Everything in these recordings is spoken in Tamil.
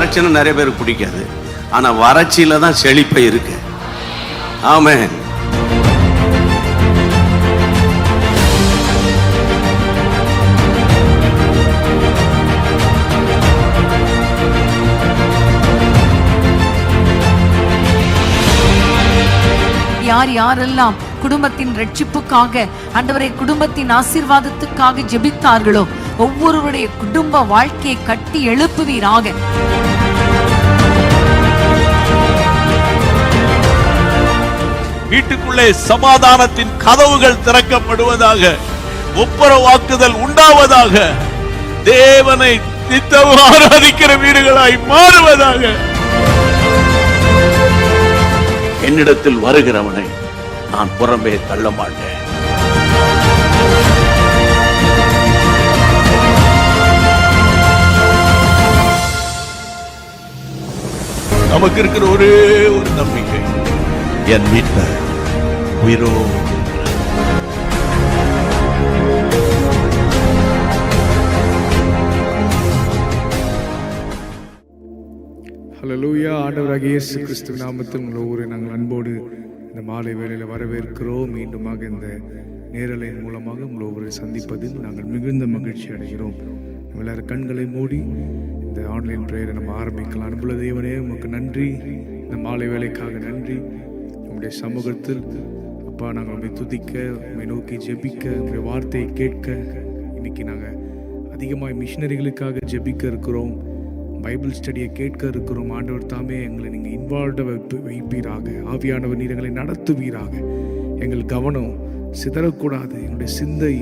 வறட்சின்னா நிறைய பேருக்கு பிடிக்காது. ஆனா வறட்சியில தான் செழிப்பை இருக்கு. ஆமென். யார் யாரெல்லாம் குடும்பத்தின் ரட்சிப்புக்காக, ஆண்டவரே குடும்பத்தின் ஆசீர்வாதத்துக்காக ஜெபித்தார்களோ ஒவ்வொருவருடைய குடும்ப வாழ்க்கையை கட்டி எழுப்புவீராக. வீட்டுக்குள்ளே சமாதானத்தின் கதவுகள் திறக்கப்படுவதாக, ஒப்புரவாக்குதல் உண்டாவதாக, தேவனை நித்தம் ஆராதிக்கிற வீடுகளாய் மாறுவதாக. என்னிடத்தில் வருகிறவனை நான் புறம்பே தள்ள மாட்டேன். நமக்கு இருக்கிற ஒரே ஒரு நம்பிக்கை, என் வீட்டில் உயிரோ. ஹல்லேலூயா. ஆண்டவராகிய இயேசு கிறிஸ்து நாமத்தில் உங்கள் ஒவ்வொரு நாங்கள் அன்போடு இந்த மாலை வேளையில் வரவேற்கிறோம். மீண்டுமாக இந்த நேரலையின் மூலமாக உங்கள் ஒவ்வொரு சந்திப்பதில் நாங்கள் மிகுந்த மகிழ்ச்சி அடைகிறோம். நம்ம எல்லாரும் கண்களை மூடி இந்த ஆன்லைன் ப்ரேயரை நம்ம ஆரம்பிக்கலாம். அன்புள்ள தேவனே, உமக்கு நன்றி. இந்த மாலை வேலைக்காக நன்றி. உங்களுடைய சமூகத்தில் அப்பா நாங்கள் உண்மை துதிக்க, உண்மை நோக்கி ஜெபிக்க, உங்களுடைய வார்த்தையை கேட்க, இன்னைக்கு நாங்கள் அதிகமாக மிஷினரிகளுக்காக ஜெபிக்க இருக்கிறோம், பைபிள் ஸ்டடியை கேட்க இருக்கிறோம். ஆண்டவர் தாமே எங்களை நீங்கள் இன்வால்வ்ட வைப்பீராக. ஆவியானவர் நீர் எங்களை நடத்துவீராக. எங்கள் கவனம் சிதறக்கூடாது. எங்களுடைய சிந்தை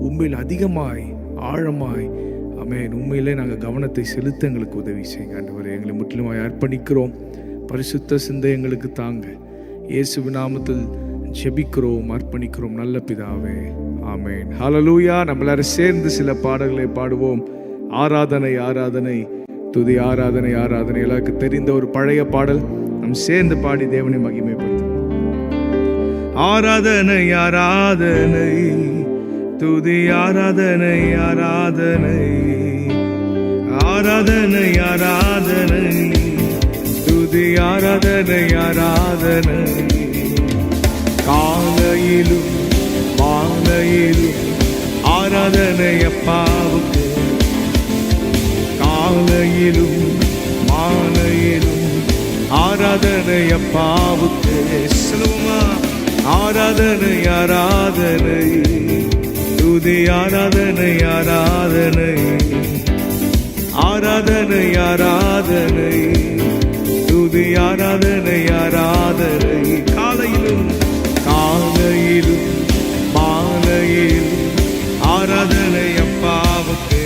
உண்மையில் அதிகமாய் ஆழமாய் ஆமென் உண்மையிலே நாங்கள் கவனத்தை செலுத்த எங்களுக்கு உதவி செய்யுங்க. ஆண்டவரே, எங்களை முற்றிலுமாய் அர்ப்பணிக்கிறோம். பரிசுத்த சிந்தை எங்களுக்கு தாங்க. இயேசு நாமத்தில் ஜெபிக்கிறோம், அர்ப்பணிக்கிறோம் நல்ல பிதாவே, ஆமென். ஹல்லேலூயா. நம்ம எல்லாரும் சேர்ந்து சில பாடல்களை பாடுவோம். ஆராதனை ஆராதனை, துதி ஆராதனை ஆராதனை. எல்லாருக்கும் தெரிந்த ஒரு பழைய பாடல். நம் சேர்ந்து பாடி தேவனை மகிமைப்படுத்தும். ஆராதனை ஆராதனை, துதி ஆராதனை ஆராதனை, ஆராதனை ஆராதனை, துதி ஆராதனை ஆராதனை. காலையிலும் மாலையிலும் ஆராதனை அப்பாவுக்கு, காலையிலும் மாலையிலும் ஆராதனை அப்பாவுக்கு. சொல்லுமா, ஆராதனை ஆராதனை, துதி ஆராதனை ஆராதனை, ஆராதனை ஆராதனை, துதி ஆராதனை ஆராதனை. காலையிலும் காலையிலும் மாலையிலும் ஆராதனை அப்பாவுக்கு,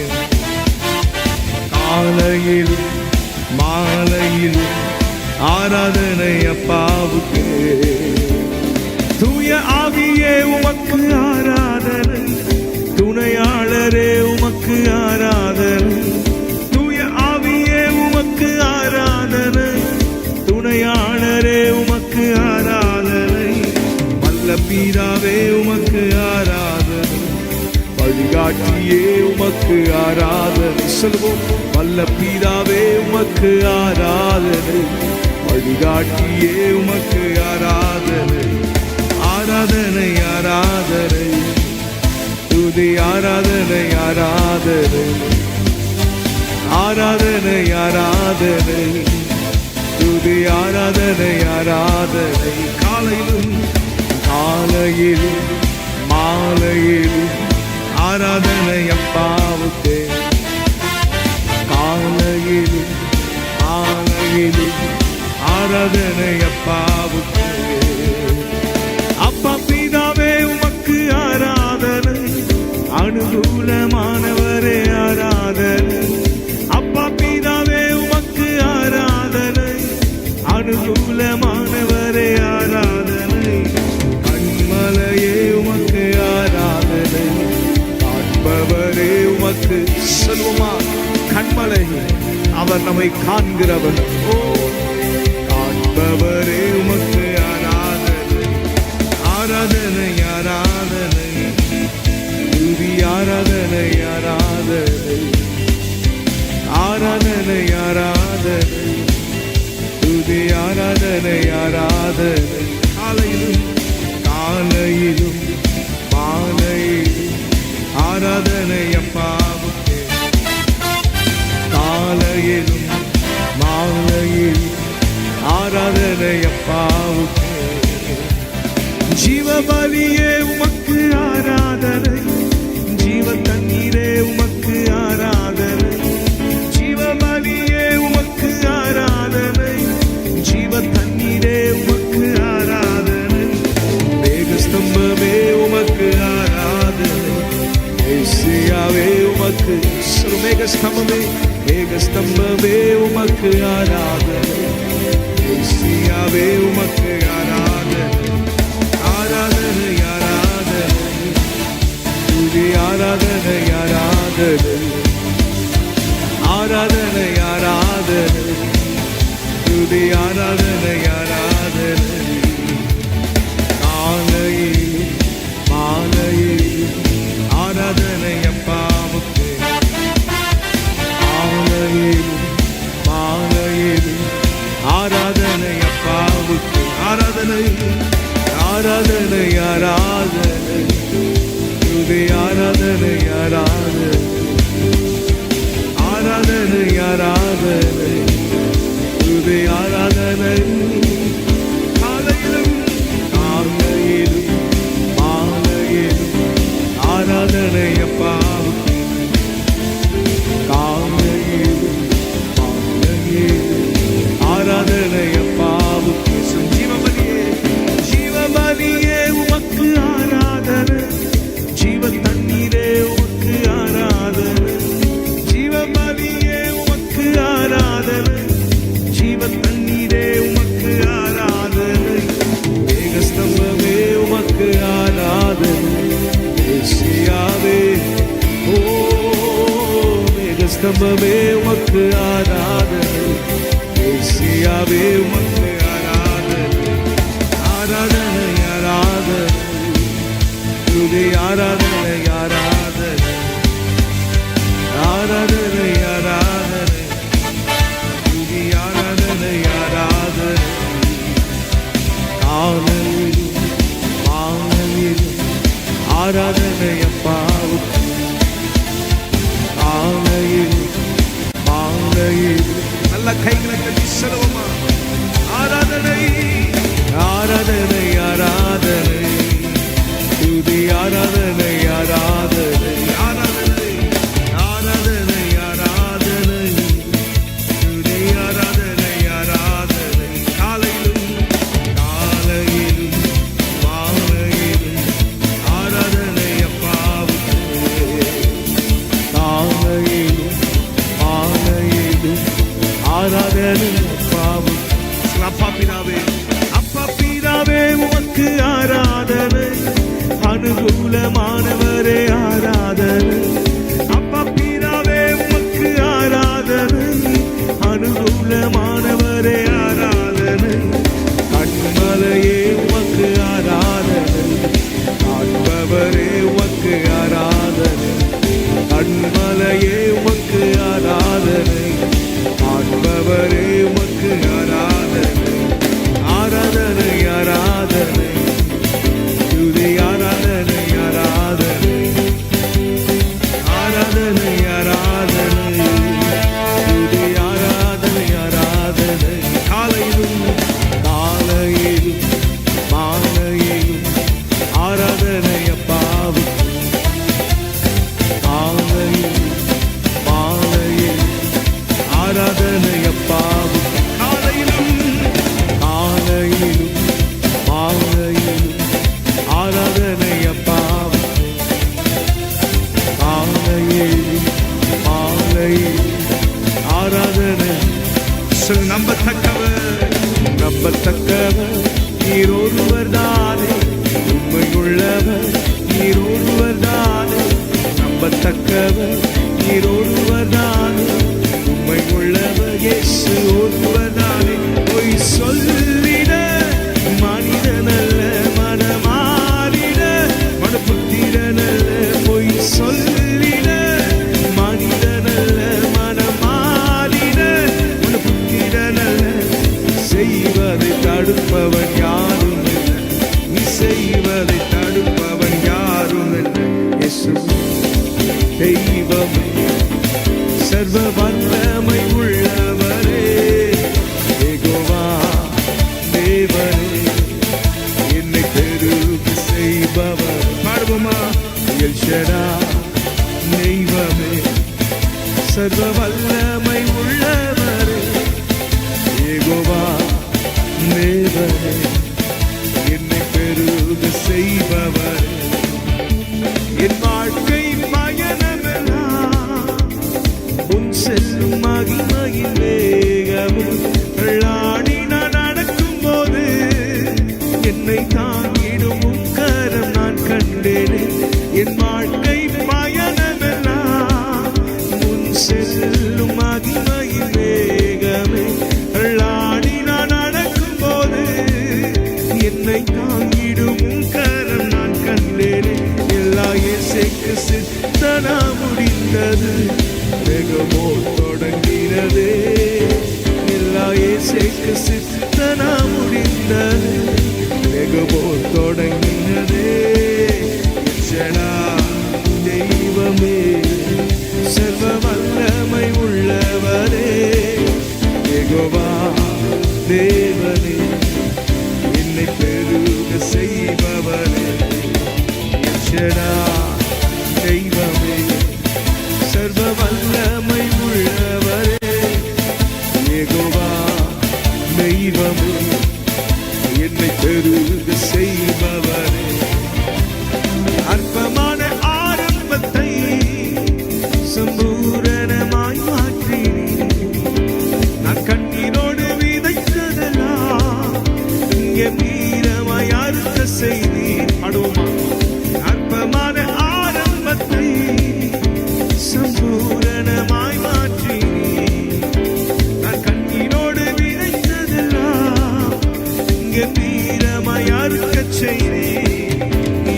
காலையிலும் மாலையிலும் ஆராதனை அப்பாவுக்கு. தூய ஆவியே உமக்கு ஆராதனை, துணையாளரே உமக்கு ஆராதனை. தூய ஆவியே உமக்கு ஆராதனை, துணையாளரே உமக்கு ஆராதனை. வல்ல பிதாவே உமக்கு ஆராதனை, வழிகாட்டியே உமக்கு ஆராதனை. சொல்வோம், வல்ல பிதாவே உமக்கு ஆராதனை, வழிகாட்டியே உமக்கு ஆராதனை. ஆராதனை ஆராதனை, துதி ஆராதனை ஆராதனை, ஆராதனை ஆராதனை, துதி ஆராதனை ஆராதனை. காலையிலும் காலையிலும் மாலையிலும் ஆராதனை அப்பாவுக்கு, காலையிலும் மாலையிலும் ஆராதனை அப்பாவுக்கு. அப்பா பிதாவே உமக்கு ஆராதனை, அனுகூலமானவரே ஆராதனை. அப்பா பிதாவே உமக்கு ஆராதனை, அனுகூலமானவரே ஆராதனை. கண்மலையே உமக்கு ஆராதனை, காண்பவரே உமக்கு. சொல்லுமா, கண்மலை அவர் நம்மை காண்கிறவர். ஓ, காண்பவரே உமக்கு ஆராதனை, ஆராதனை ஆராதனை, துதி ஆராதனை ஆராதனை, ஆராதனை ஆராதனை, ஆராதனை ஆராதனை காலையிலும் காலையிலும் மாலையிலும் ஆராதனை அப்பாவுக்கே காலையிலும் மாலையிலும் ஆராதனை அப்பாவுக்கே ஜீவபலியே உமக்கு ஆராதனை ஜீவ தண்ணீரே உமக்கு ஆராதனை ஜீவபலியே உமக்கு ஆராதனை ஜீவ தண்ணீரே உமக்கு ஆராதனை மேகஸ்தம்பமே உமக்கு ஆராதனை ஏசியாவே உமக்கு மேகஸ்தம்பமே மேகஸ்தம்பமே உமக்கு ஆராதனை ஏசியாவே உமக்கு ஆராதனை ஆராதனை ஆராதனை துதி ஆராதனை ஆராதனை ஆராதனை ஆராதனை துதி ஆராதனை ஆராதனை காலையில் மாலையில் ஆராதனை அப்பாவுக்கு காலையில் மாலையில் ஆராதனை அப்பாவுக்கு ஆராதனை ஆராதனை ஆராதனை துதி ஆராதனை ஆராதனை ஆராதனை ஆராதனை துதி ஆராதனை காலையிலும் காலையிலும் மாலையிலும் ஆராதனை அப்பாவுக்கு காலையிலும் மாலையிலும் ஆராதனை அப்பாவுக்கு ஜீவபலியே ஜீவபலியே உமக்கு ஆராதனை ஜீவ தண்ணீரே உமக்கு ஆராதனை ஜீவபலியே உமக்கு ஆராதனை ஜீவ தண்ணீரே உமக்கு ஆராதனை மேகஸ்தம்பமே உமக்கு ஆராதனை ஏசியாவே ஓ மேகஸ்தம்பமே உமக்கு ஆராதனை ஏசியாவே உமக்கு ஆராதனை ஆராதனை ஆராதனை துதி ஆராதனை ஆராதனை ஆராதனை ஆராதனை துதி ஆராதனை ஆராதனை காலையிலும் மாலையிலும் ஆராதனை அப்பாவுக்கு காலையிலும் மாலையிலும் நல்ல கைகளை கட்டி செலவுமா ஆராதனை ஆராதனை ஆராதனை துதி ஆராதனை ஆராதனை ஆராதனை ஆராதனை ஆராதனை துதி ஆராதனை ஆராதனை காலையிலும் காலையிலும் மாலையிலும் ஆராதனை அப்பாவுக்கு காலையிலும் மாலையிலும் ஆராதனை அப்பாவுக்கு அப்பா பிதாவே அப்பா பிதாவே உமக்கு ஆராதனை அனுகூலமானவரே ஆராதனை அப்பா பிதாவே உமக்கு ஆராதனை அனுகூலமானவரே ஆராதனை கண்மலையே உமக்கு ஆராதனை காண்பவரே உமக்கு ஆராதனை கண்மலையே உமக்கு ஆராதனை காண்பவரே உமக்கு ஆராதனை ஆராதனை ஆராதனை துதி ஆராதனை ஆராதனை ஆராதனை ஆராதனை துதி ஆராதனை ஆராதனை காலையிலும் காலையிலும் மாலையிலும் ஆராதனை அப்பாவுக்கு காலையிலும் மாலையிலும் ஆராதனை அப்பாவுக்கு காலையிலும் காலையிலும் மாலையிலும் ஆராதனை அப்பாவுக்கு காலையிலும் மாலையிலும் ஆராதனை சொல் நம்பத்தக்கவர் நம்பத்தக்கவர் நீர் ஒருவர் தானே உண்மையுள்ளவர் நீர் ஒருவர் தானே நம்பத்தக்கவர் நீர் ஒருவர் தானே உண்மையுள்ளவர் இயேசு ஒருவர் தானே பொய் சொல்லிட மனிதனல்ல மனமாறிட மனப்புத்திரனல்ல பொய் சொல்லிட மனிதனல்ல மனமாறிட மனப்புத்திரனல்ல செய்வதை சர்வ வல்லமை உள்ளவரே, யெகோவா தேவனே, என்னை பெருக செய்பவர். பாடுவோமா? எல் ஷடாய் தெய்வமே, சர்வ வல்லமை உள்ளவரே, யெகோவா தேவனே, என்னை பெருக செய்பவர். என் வாழ்க்கை பயணமெல்லாம் உன் செல்லும் மகிமையின் வேகமும் ஆடி நான் நடக்கும் போது என்னை தாங்கிடும் உன் கரம் நான் கண்டேனே. என் வாழ்க்கை பயணமெல்லாம் உன் செல்லும் மகிமையின் வேகமே ஆடி நான் நடக்கும் போது என்னை தாங்கிடும் உன் கரம் நான் கண்டேனே. எல்லா இயேசுக்கு சித்தனா முடிந்தது, வேகமோ தொடங்கினதே. எல்லா இயேசுக்கு சித்தனா முடிந்தது, வேகமோ தொடங்கினதே. தெய்வமே, சர்வ வல்லமை உள்ளவரே, யெகோவா தேவனே, என்னை பெருக செய்பவரே. தெய்வமே, சர்வ வல்லமை உள்ளவரே, யெகோவா தெய்வமே, என்னை பெருக செய்பவரே. அற்பமான ஆரம்பத்தை சம்பூரணமாய் மாற்றினீர். நான் கண்ணீரோடு விதைத்ததெல்லாம் இங்கே வீரமாய் அறுக்க செய்தீர். பாடுவோமா? அற்பமான ஆரம்பத்தை சம்பூரணமாய் மாற்றினீர். நான் கண்ணீரோடு விதைத்ததெல்லாம் இங்கே வீரமாய் அறுக்க செய்தீர்.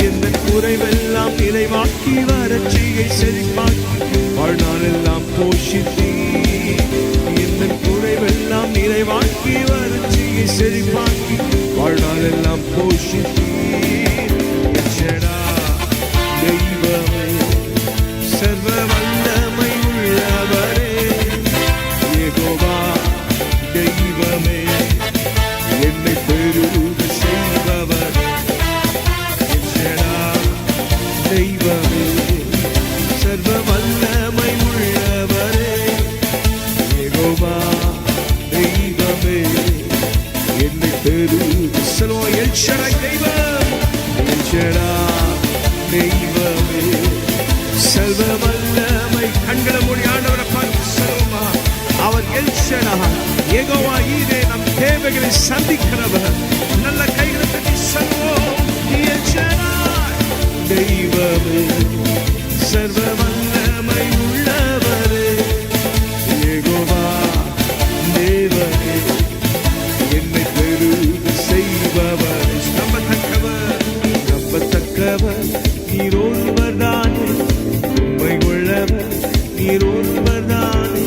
எந்த குறைவெல்லாம் நிறைவாக்கி வறட்சியை செழிப்பாக்கி வாழ்நாளெல்லாம் போஷித்தீர். எந்த குறைவெல்லாம் நிறைவாக்கி வறட்சியை செழிப்பாக்கி வாழ்நாளெல்லாம் போஷித்தீர். தெய்வமே, சர்வ வல்லமை உள்ளவரே, யெகோவா தெய்வமே, என்னை பெருக செய்பவரே. தெய்வமே, சர்வ வல்லமை உள்ளவரே, யெகோவா தெய்வமே, என்னை பெருக சொல்லுவோம். எல் ஷடாய் தெய்வம், எல் ஷடாய் தெய்வமே, சர்வ வல்லமை. கண்களை மூடி ஆண்டவரை பார்த்து சொல்லுவோமா? அவர் எல் ஷடாய், யெகோவா ஈரே, நம் தேவைகளை சந்திக்கிறவர். நல்ல கைகளை தட்டி சொல்லுவோம். எல் ஷடாய் தெய்வமே, சர்வ வல்லமை உள்ளவரே, யெகோவா தேவனே, என்னை பெருக செய்பவர். நம்பத்தக்கவர், நம்பத்தக்கவர் நீர் ஒருவர் தானே, உண்மை உள்ளவர் நீர் ஒருவர் தானே.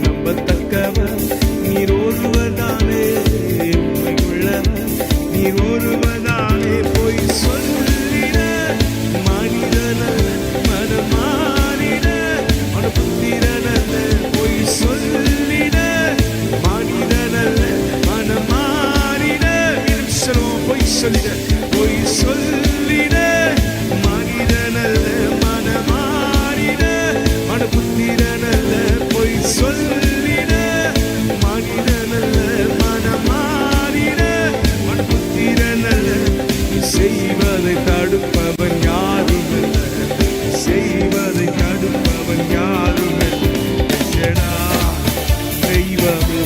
நம்பத்தக்கவர் நீர் ஒருவர் தானே, உண்மை உள்ளவர் நீர் ஒருவர் தானே. போய் சொல்லிட மனிதனல்ல, மனமாறிட மனபுத்திரனல்ல. போய் சொல்லிட மனிதனல்ல, மனமாறிட. போய் சொல்லிட, போய் சொல்லிட மனிதனல்ல, மனமாறிட மனபுத்திரனல்ல. போய் சொல்லிட மனிதனல்ல, மனமாறிட மனபுத்திரனல்ல. செய்வதை தடுப்பவன் யாரும் அல்ல, செய்வதை தடுப்பவன் யாரும் அல்ல. தெய்வமே,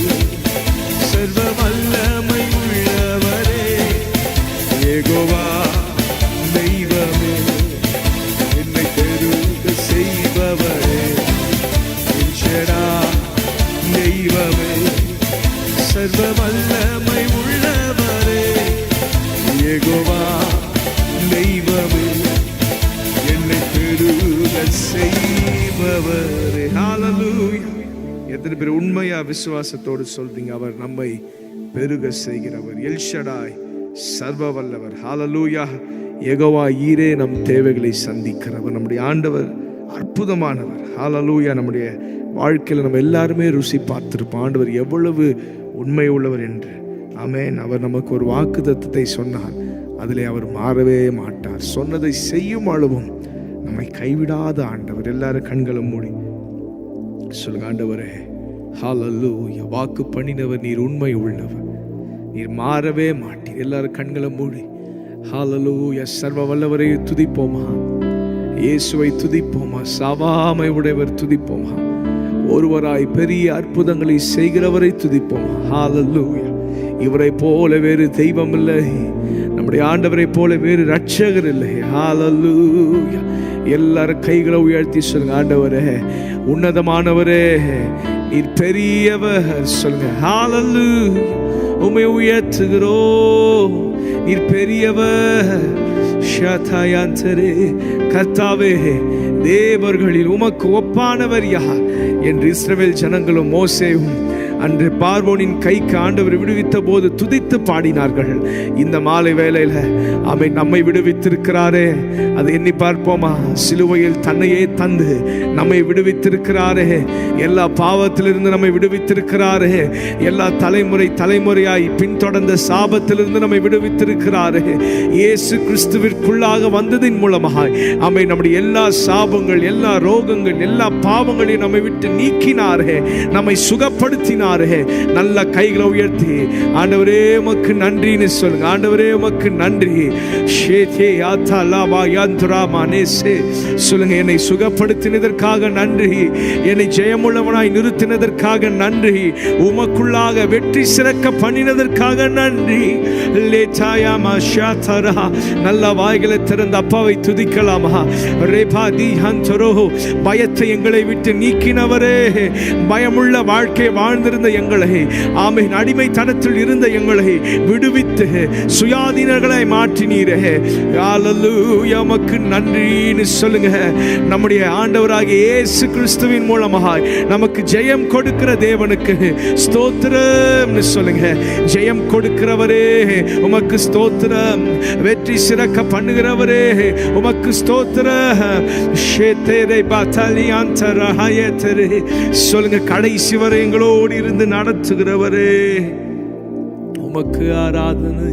சர்வ வல்லமை உள்ளவரே, யெகோவா தெய்வமே, என்னை பெருக செய்பவரே. தெய்வமே, சர்வ வல்லமை உள்ளவரே, யெகோவா தெய்வமே, என்னை பெருக செய்பவரே. ஹல்லேலூயா. எத்தனை பேர் உண்மையா விசுவாசத்தோடு சொல்றீங்க? அவர் நம்மை பெருக செய்கிறவர், எல் ஷடாய் சர்வ வல்லவர். ஹல்லேலூயா. யெகோவா ஈரே, நம் தேவைகளை சந்திக்கிறவர். நம்முடைய ஆண்டவர் அற்புதமானவர். ஹல்லேலூயா. நம்முடைய வாழ்க்கையில் நம்ம எல்லாருமே ருசி பார்த்திருப்போம் ஆண்டவர் எவ்வளவு உண்மை உள்ளவர் என்று. ஆமென். அவர் நமக்கு ஒரு வாக்குத்தத்தத்தை சொன்னார், அதிலே அவர் மாறவே மாட்டார். சொன்னதை செய்யும் அளவும் நம்மை கைவிடாத ஆண்டவர். எல்லாரும் கண்களை மூடி சொல்லுங்க, ஆண்டவரே ஹல்லேலூயா, வாக்கு பண்ணினவர், நீர் உண்மை உள்ளவர், நீர் மாறவே மாட்டீர். எல்லாரும் கண்களை மூடி ஹல்லேலூயா, சர்வ வல்லவரை துதிப்போமா, இயேசுவை துதிப்போமா, சாவாமை உடையவர் துதிப்போமா, ஒருவராய் பெரிய அற்புதங்களை செய்கிறவரை துதிப்போமா. ஹல்லேலூயா. இவரை போல வேறு தெய்வம் இல்லை, நம்முடைய ஆண்டவரை போல வேறு ரட்சகர் இல்லை. ஹல்லேலூயா. எல்லாரும் கைகளை உயர்த்தி சொல்லுங்க, ஆண்டவரே உன்னதமானவரே, நீர் பெரியவர் சொல்லுங்க. ஹல்லேலூயா. உம்மை உயர்த்துகிறோம், நீர் பெரியவர். கர்த்தாவே, தேவர்களில் உமக்கு ஒப்பானவர் யார் என்று இஸ்ரவேல் ஜனங்களும் மோசேவும் அன்று பார்வோனின் கைக்கு ஆண்டவர் விடுவித்த போது துதித்து பாடினார்கள். இந்த மாலை வேளையில அவை நம்மை விடுவித்திருக்கிறாரே, அதை எண்ணி பார்ப்போமா. சிலுவையில் தன்னையே தந்து நம்மை விடுவித்திருக்கிறாரே, எல்லா பாவத்திலிருந்து நம்மை விடுவித்திருக்கிறாரே, எல்லா தலைமுறையாய் பின்தொடர்ந்த சாபத்திலிருந்து நம்மை விடுவித்திருக்கிறாரே. இயேசு கிறிஸ்துவிற்குள்ளாக வந்ததின் மூலமாக அவை நம்முடைய எல்லா சாபங்கள், எல்லா ரோகங்கள், எல்லா பாவங்களையும் நம்மை விட்டு நீக்கினாரே, நம்மை சுகப்படுத்தினார். நல்ல கைகளை உயர்த்தி ஆண்டவரே உமக்கு நன்றின்னு சொல்லுங்க. ஆண்டவரே உமக்கு நன்றி. சொல்லுங்க, என்னை சுகப்படுத்தினதற்காக நன்றி, என்னை ஜெயமுள்ளவனாய் நிறுத்தினதற்காக நன்றி, உமக்குள்ளாக வெற்றி சிறக்க பண்ணினதற்காக நன்றி. நல்ல வாய்களை திறந்த அப்பாவை துதிக்கலாமா. பயத்தை எங்களை விட்டு நீக்கினவரே, பயமுள்ள வாழ்க்கை வாழ்ந்திருந்த எங்களை, ஆமென், அடிமைத்தனத்தில் இருந்த எங்களை விடுவித்து சுயாதீனர்களை மாற்றினீரே. ஹல்லேலூயா, உமக்கு நன்றின்னு சொல்லுங்க. நம்முடைய ஆண்டவராகிய இயேசு கிறிஸ்துவின் மூலமாக நமக்கு ஜெயம் கொடுக்கிற தேவனுக்கு ஸ்தோத்திரம்னு சொல்லுங்க. ஜெயம் கொடுக்கிறவரே உமக்கு ஸ்தோத்திரம், வெற்றி சிறக்க பண்ணுகிறவரே உமக்கு ஸ்தோத்திரம். சொல்லுங்க, கடைசி வரை எங்களோடு இருந்து நடத்துகிறவரே உமக்கு ஆராதனை.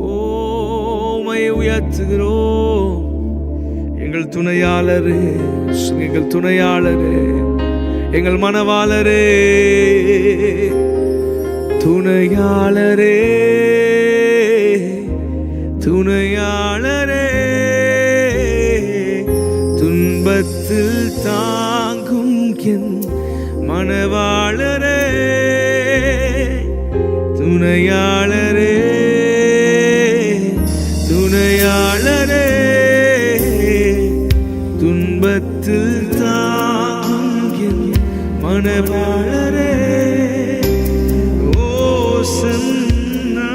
ஓமை உயர்த்துகிறோம். எங்கள் துணையாளரே, எங்கள் துணையாளரே, எங்கள் மனவாளரே, துணையாளரே, துணையாளரே, துன்பத்தில் தாங்கும் என் மனவாளரே, துணையாளரே, துணையாளரே, துன்பத்தில் தாங்கும் என் மனவாளரே. ஓசன்னா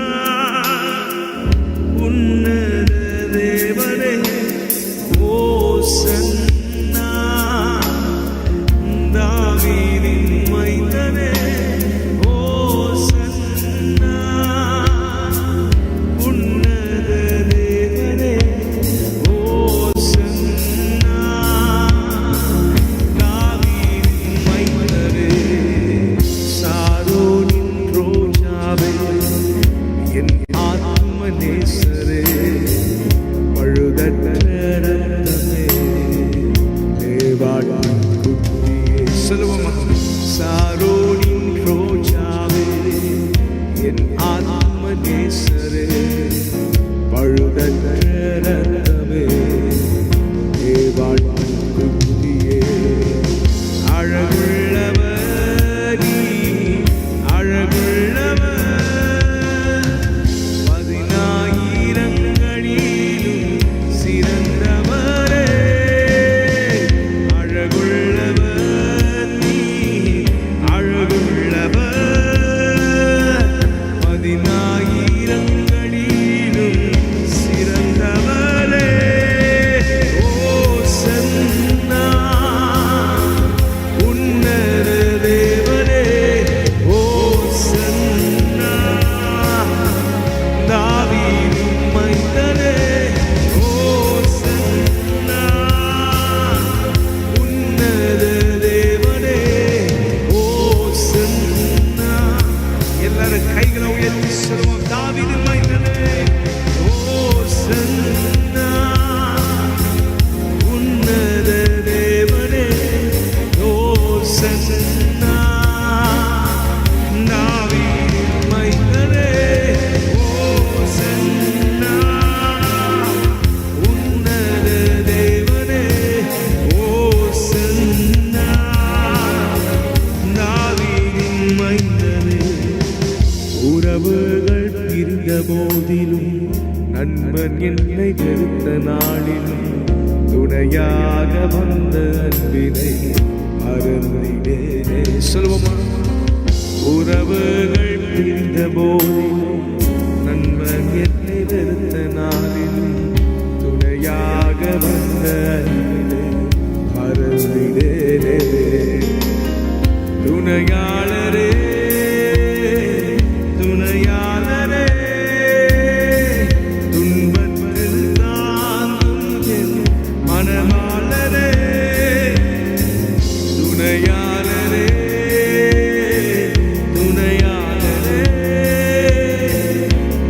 உன்னத தேவனே, ஓசன்னா தாவீதின் மைந்தனே, ஓசன்னா உன்னத தேவனே, ஓசன்னா தாவீதின் மைந்தனே. சாரோனின் ரோஜாவே, என் ஆத்ம நேசரே, பழுதற்ற ரத்தமே, தேவாட்டின் குட்டியே. சொல்லுவோமா. சாரோனின் ரோஜாவே, என் ஆத்ம நேசரே, பழுதற்ற ரத்தமே, தேவாட்டின் குட்டியே. அழகுள்ளவர் நீ, அழகுள்ளவர், 10,000ங்களிலும் சிறந்தவரே. அழகுள்ளவர் நீ, அழகுள்ளவர், சன்னா தாவீதின் மைந்தனே ஓசன்னா உன்னத தேவனே ஓசன்னா தாவீதின் மைந்தனே. உறவுகள் பிரிந்த போதிலும் நண்பன் என்னை வெறுத்த நாளிலும் துணையாக வந்த அன்பினை மறந்திடேனே. சொல்லுவோமா? உறவுகள் பிரிந்த போதிலும் நண்பன் என்னை வெறுத்த நாளிலும் துணையாக வந்த அன்பினை மறந்திடேனே. துணையாளரே துணையாளரே துன்பத்தில் தாங்கும் என் மனமாளரே துணையாளரே துணையாளரே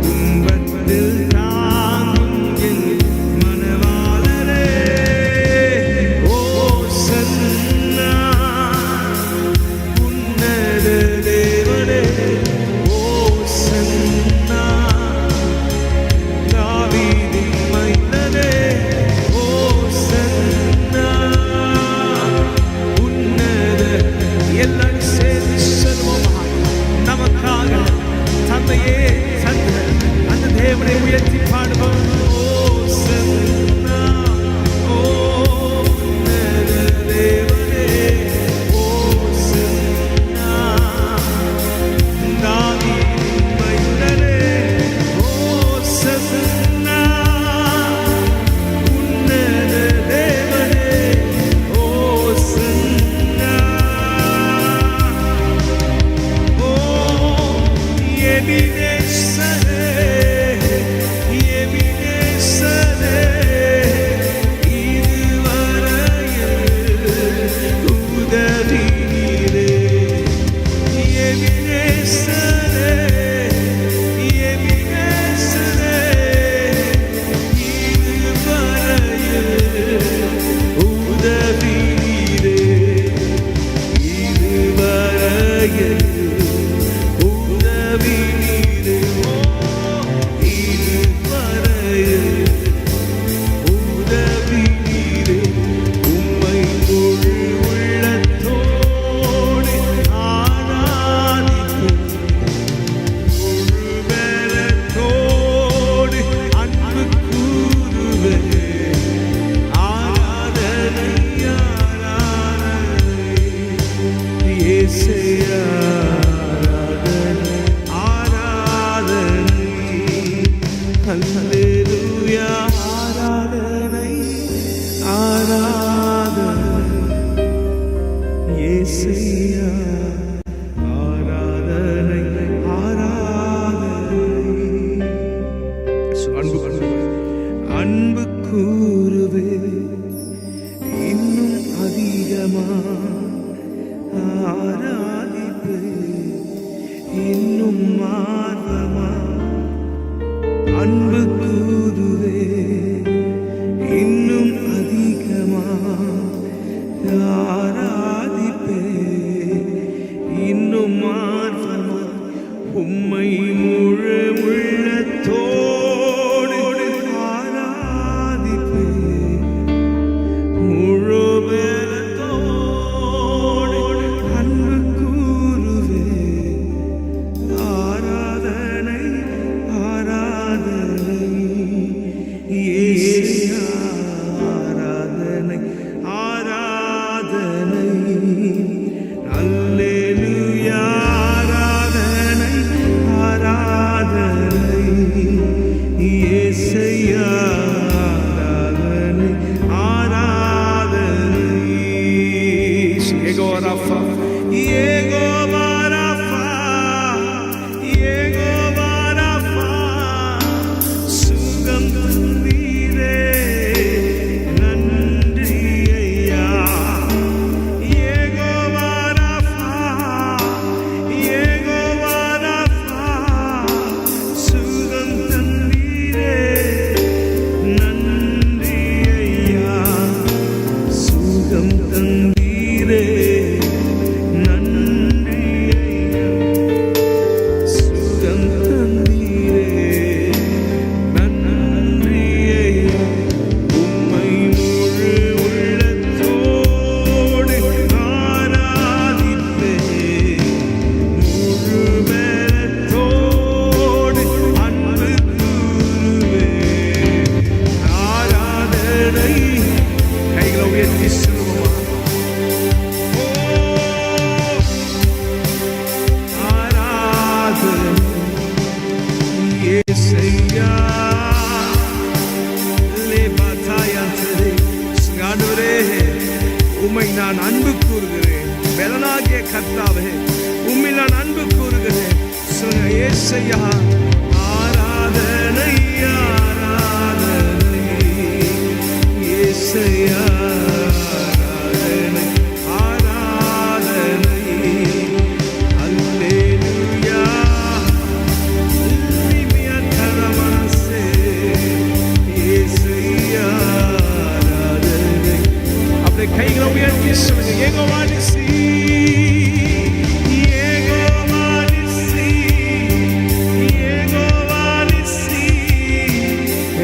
துன்பத்தில் தாங்கும் என் மனவாளரே ஓசன்னா உன்னத தேவனே ஓசன்னா தாவீதின் மைந்தனே ஓசன்னா உன்னத. எல்லாரும் சேர்ந்து சொல்வோமா? நமக்காக தந்தையே தந்த அந்த தேவனை உயர்த்தி பாடுவோம். ஓசன்னா உன்னத தேவனே ஓசன்னா தாவீதின் மைந்தனே ஓசன்னா உன்னத தேவனே ஓசன்னா. ஓ எபினேசரே எபினேசரே இதுவரையில் உதவினீரே. எபினேசரே எபினேசரே இதுவரையில் உதவினீரே. இதுவரையில் உதவினீரே. ஓ இதுவரையில் உதவினீரே. உம்மை முழு உள்ளத்தோடு ஆராதிப்பேன். முழு பலத்தோடு அன்பு கூறுவேன். ஆராதனை ஆராதனை இயேசுவே ஆராதனை ஆராதனை அல்லேலூயா ஆராதனை ஆராதனை இயேசுவே ஆராதனை ஆராதனை. அன்பு கூறுவே இன்னும் அதிகமா ஆராதிப்பே இன்னும் ஆர்வமா. அன்பு கூறுவே இன்னும் அதிகமா ஆராதிப்பே இன்னும் ஆர்வமா. உம்மை முழு உள்ளத்தோடு ஆராதிப்பே முழு பலத்தோடு அன்பு கூறுவே. ஆராதனை ஆராதனை கர்த்தாவே, உம்மில் நான் அன்பு கூறுகிறேன். சொல்லுங்க, ஏசையா ஆராதனை ஆராதனை, ஏசையா ஆராதனை ஆராதனை, அல்லேலூயா அல்லேலூயா தரமாசே, ஏசையா ஆராதனை. அப்படியே கைகளை உயர்த்தி சொல்லுங்க, யெகோவா நிசி, யெகோவா நிசி, யெகோவா நிசி,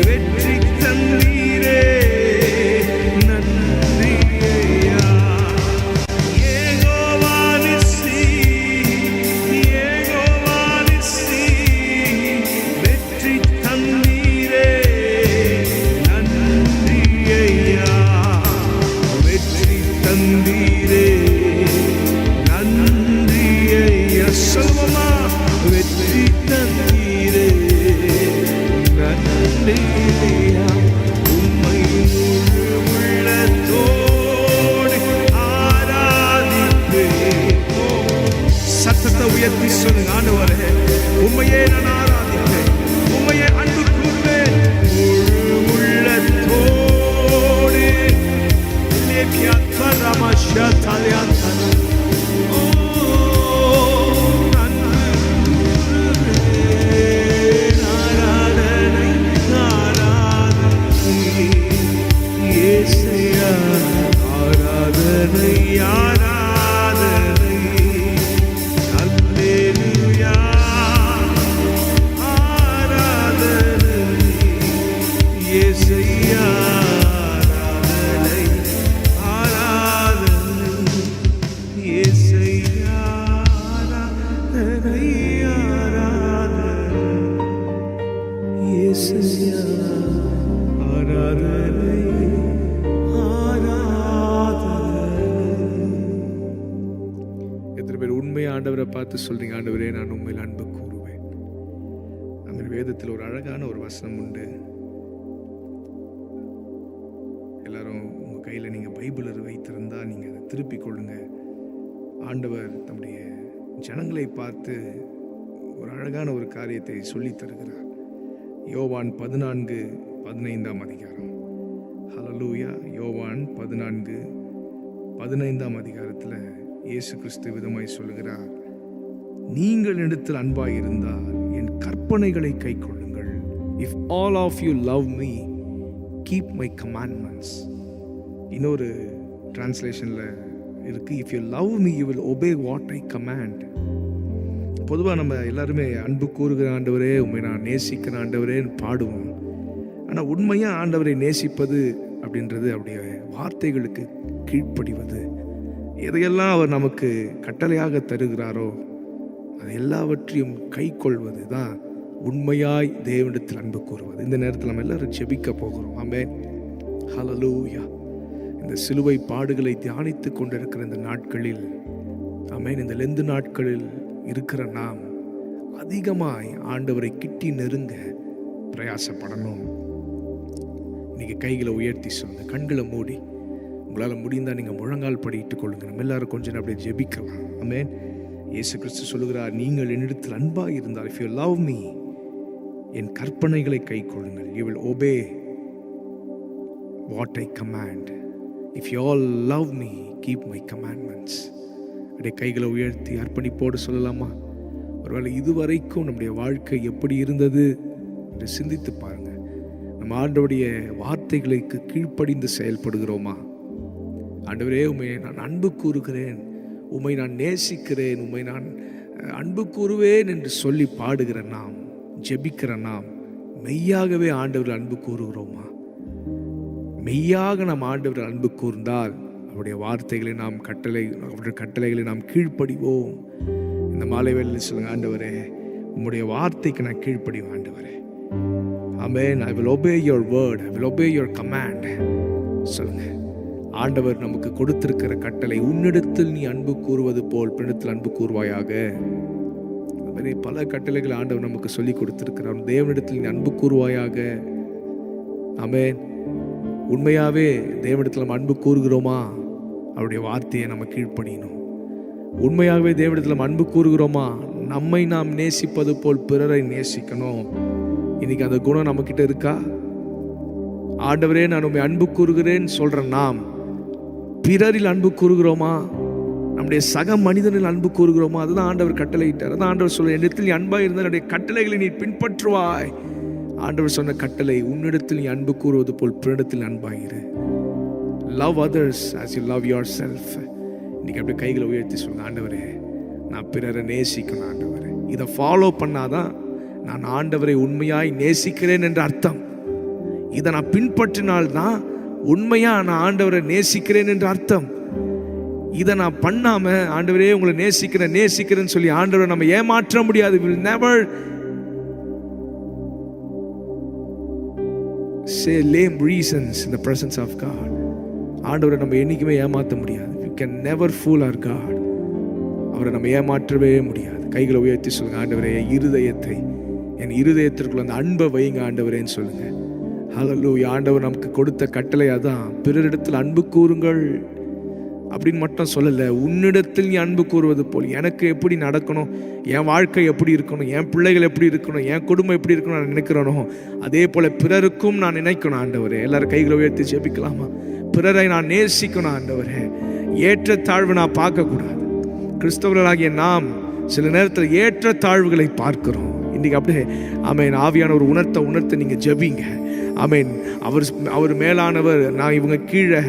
வெற்றி தந்தீரே நன்றி ஐயா. யெகோவா நிசி, யெகோவா நிசி, வெற்றி தந்தீரே நன்றி ஐயா. வெற்றி தந்தீரே நன்றி ஐயா. சொல்லுமா, வெற்றி தந்தீரே நன்றி ஐயா. உம்மை முழு உள்ளத்தோடு ஆராதிப்பேன். சத்தத்தை உயர்த்தி சொல்லுங்க, ஆண்டவரே உம்மையே நான் ஆராதிப்பேன், உம்மையே அன்பு கூறுவேன் முழு உள்ளத்தோடு. ஆராதனை ஆராதனை, ஏசையா ஆராதனை ஆராதனை, அல்லேலூயா ஆராதனை, ஏசையா ஆராதனை ஆராதனை, ஏசையா ஆராதனை ஆராதனை, ஏசையா ஆராதனை ஆராதனை. எத்தனை பேர் உண்மையை ஆண்டவரை பார்த்து சொல்றீங்க, ஆண்டவரே நான் உண்மையில் அன்பு கூறுவேன். அந்த வேதத்தில் ஒரு அழகான ஒரு வசனம் உண்டு. எல்லாரும் உங்க கையில நீங்க பைபிள் வைத்திருந்தா நீங்க அதை திருப்பிக் கொள்ளுங்க. ஆண்டவர் தம்முடைய ஜனங்களை பார்த்து ஒரு அழகான ஒரு காரியத்தை சொல்லி தருகிறார். யோவான் 14:15 அதிகாரம். ஹல்லேலூயா. யோவான் 14:15 அதிகாரத்தில் இயேசு கிறிஸ்து விதமாய் சொல்லுகிறார், நீங்கள் இடத்தில் அன்பாய் இருந்தால் என் கற்பனைகளை கைக்கொள்ளுங்கள். If all of you love me, keep my commandments. இன்னொரு டிரான்ஸ்லேஷன்ல இருக்கு, if you love me you will obey what I command. பொதுவாக நம்ம எல்லாருமே அன்பு கூறுகிற ஆண்டவரே, உண்மை நான் நேசிக்கிற ஆண்டவரேன்னு பாடுவோம். ஆனால் உண்மையாக ஆண்டவரை நேசிப்பது அப்படின்றது அப்படியே வார்த்தைகளுக்கு கீழ்ப்படிவது. எதையெல்லாம் அவர் நமக்கு கட்டளையாக தருகிறாரோ அது எல்லாவற்றையும் கை கொள்வது தான் உண்மையாய் தேவனிடத்தில் அன்பு கூறுவது. இந்த நேரத்தில் நம்ம எல்லாரும் ஜெபிக்க போகிறோம். ஆமென். ஹல்லேலூயா. இந்த சிலுவை பாடுகளை தியானித்து கொண்டிருக்கிற இந்த நாட்களில், ஆமென், இந்த லெந்து நாட்களில் இருக்கிற நாம் அதிகமாய் ஆண்டவரை கிட்டி நெருங்க பிரயாசப்படணும். இன்னைக்கு கைகளை உயர்த்தி சொல்லுங்க, கண்களை மூடி, உங்களால் முடிந்தால் நீங்கள் முழங்கால் படிட்டுக் கொள்ளுங்க. நம்ம எல்லாரும் கொஞ்சம் அப்படியே ஜெபிக்கலாம். ஆமென். இயேசு கிறிஸ்து சொல்லுகிறார், நீங்கள் என்னிடத்தில் அன்பாக இருந்தால், இஃப் யூ லவ் மீ, என் கற்பனைகளை கை கொள்ளுங்கள். You will obey what I command. If you all love me, keep my commandments. அப்படியே கைகளை உயர்த்தி அர்ப்பணிப்போடு சொல்லலாமா? ஒருவேளை இதுவரைக்கும் நம்முடைய வாழ்க்கை எப்படி இருந்தது என்று சிந்தித்து பாருங்க. நம்ம ஆண்டவருடைய வார்த்தைகளுக்கு கீழ்ப்படிந்து செயல்படுகிறோமா? ஆண்டவரே, உம்மை நான் அன்பு கூறுகிறேன், உம்மை நான் நேசிக்கிறேன், உம்மை நான் அன்பு கூறுவேன் என்று சொல்லி பாடுகிற நாம், ஜெபிக்கிற நாம் மெய்யாகவே ஆண்டவர் அன்பு கூறுகிறோமா? மெய்யாக நாம் ஆண்டவர் அன்பு கூர்ந்தால் அவருடைய வார்த்தைகளை நாம் அவருடைய கட்டளைகளை நாம் கீழ்ப்படிவோம். இந்த மாலை வேளையில் சொல்லுங்க, ஆண்டவரே உம்முடைய வார்த்தைக்கு நான் கீழ்ப்படிவேன் ஆண்டவரே. ஆமென். I will obey your word, I will obey your command. சொல்லுங்க. ஆண்டவர் நமக்கு கொடுத்திருக்கிற கட்டளை, உன்னிடத்தில் நீ அன்பு கூறுவது போல் பின்னிடத்தில் அன்பு கூறுவாயாக. அதுமாதிரி பல கட்டளைகள் ஆண்டவர் நமக்கு சொல்லி கொடுத்திருக்கிறார். தேவனிடத்தில் நீ அன்பு கூறுவாயாக. ஆமென். உண்மையாவே தேவனிடத்தில் நம்ம அன்பு கூறுகிறோமா? அவருடைய வார்த்தையை நம்ம கீழ்ப்படியணும். உண்மையாகவே தேவனிடத்தில் அன்பு கூறுகிறோமா? நம்மை நாம் நேசிப்பது போல் பிறரை நேசிக்கணும். இன்னைக்கு அந்த குணம் நம்ம கிட்ட இருக்கா? ஆண்டவரே நான் உண்மை அன்பு கூறுகிறேன் சொல்ற நாம் பிறரில் அன்பு கூறுகிறோமா? நம்முடைய சக மனிதனில் அன்பு கூறுகிறோமா? அதுதான் ஆண்டவர் கட்டளையிட்டார். அதான் ஆண்டவர் சொல்ற, என்னிடத்தில் நீ அன்பா இருந்தால் என்னுடைய கட்டளைகளை நீ பின்பற்றுவாய். ஆண்டவர் சொன்ன கட்டளை, உன்னிடத்தில் நீ அன்பு கூறுவது போல் பிறரிடத்தில் அன்பாயிரு. Love others as you love yourself. இன்னைக்கு அப்படியே கைகளை உயர்த்தி சொல்லுங்க, ஆண்டவரே நான் பிறரை நேசிக்கணும். ஆண்டவரே இதை ஃபாலோ பண்ணாதான் நான் ஆண்டவரை உண்மையாய் நேசிக்கிறேன் என்ற அர்த்தம். இதை நான் பின்பற்றினால்தான் உண்மையா நான் ஆண்டவரை நேசிக்கிறேன் என்ற அர்த்தம். இதை நான் பண்ணாம ஆண்டவரே உங்களை நேசிக்கிறேன்னு சொல்லி ஆண்டவரை நம்ம ஏமாற்ற முடியாது. We will never say lame reasons in the presence of God. ஆண்டவரை நம்ம என்னைக்குமே ஏமாற்ற முடியாது. We can never fool our God. அவரை நம்ம ஏமாற்றவே முடியாது. கைகளை உயர்த்தி சொல்லுங்க, ஆண்டவரே என் இருதயத்திற்குள்ள அந்த அன்பை வைங்க ஆண்டவரேன்னு சொல்லுங்க. ஹல்லேலூயா. ஆண்டவர் நமக்கு கொடுத்த கட்டளை அதான், பிறரிடத்தில் அன்பு கூறுங்கள் அப்படின்னு மட்டும் சொல்லலை. உன்னிடத்தில் நீ அன்பு கூறுவது போல். எனக்கு எப்படி நடக்கணும், என் வாழ்க்கை எப்படி இருக்கணும், என் பிள்ளைகள் எப்படி இருக்கணும், என் குடும்பம் எப்படி இருக்கணும் நான் நினைக்கிறேனோ அதே போல பிறருக்கும் நான் நினைக்கணும். ஆண்டவரே எல்லாரும் கைகளை உயர்த்தி ஜெபிக்கலாமா? பிறரை நான் நேசிக்கணும் ஆண்டவரே. ஏற்ற தாழ்வு நான் பார்க்கக்கூடாது. கிறிஸ்தவர்களாகிய நாம் சில நேரத்தில் ஏற்ற தாழ்வுகளை பார்க்கிறோம். இன்னைக்கு அப்படியே ஆமேன் ஆவியான ஒரு உணர்த்த நீங்க ஜெபிங்க. ஆமேன். அவர் மேலானவர், நான் இவங்க கீழே,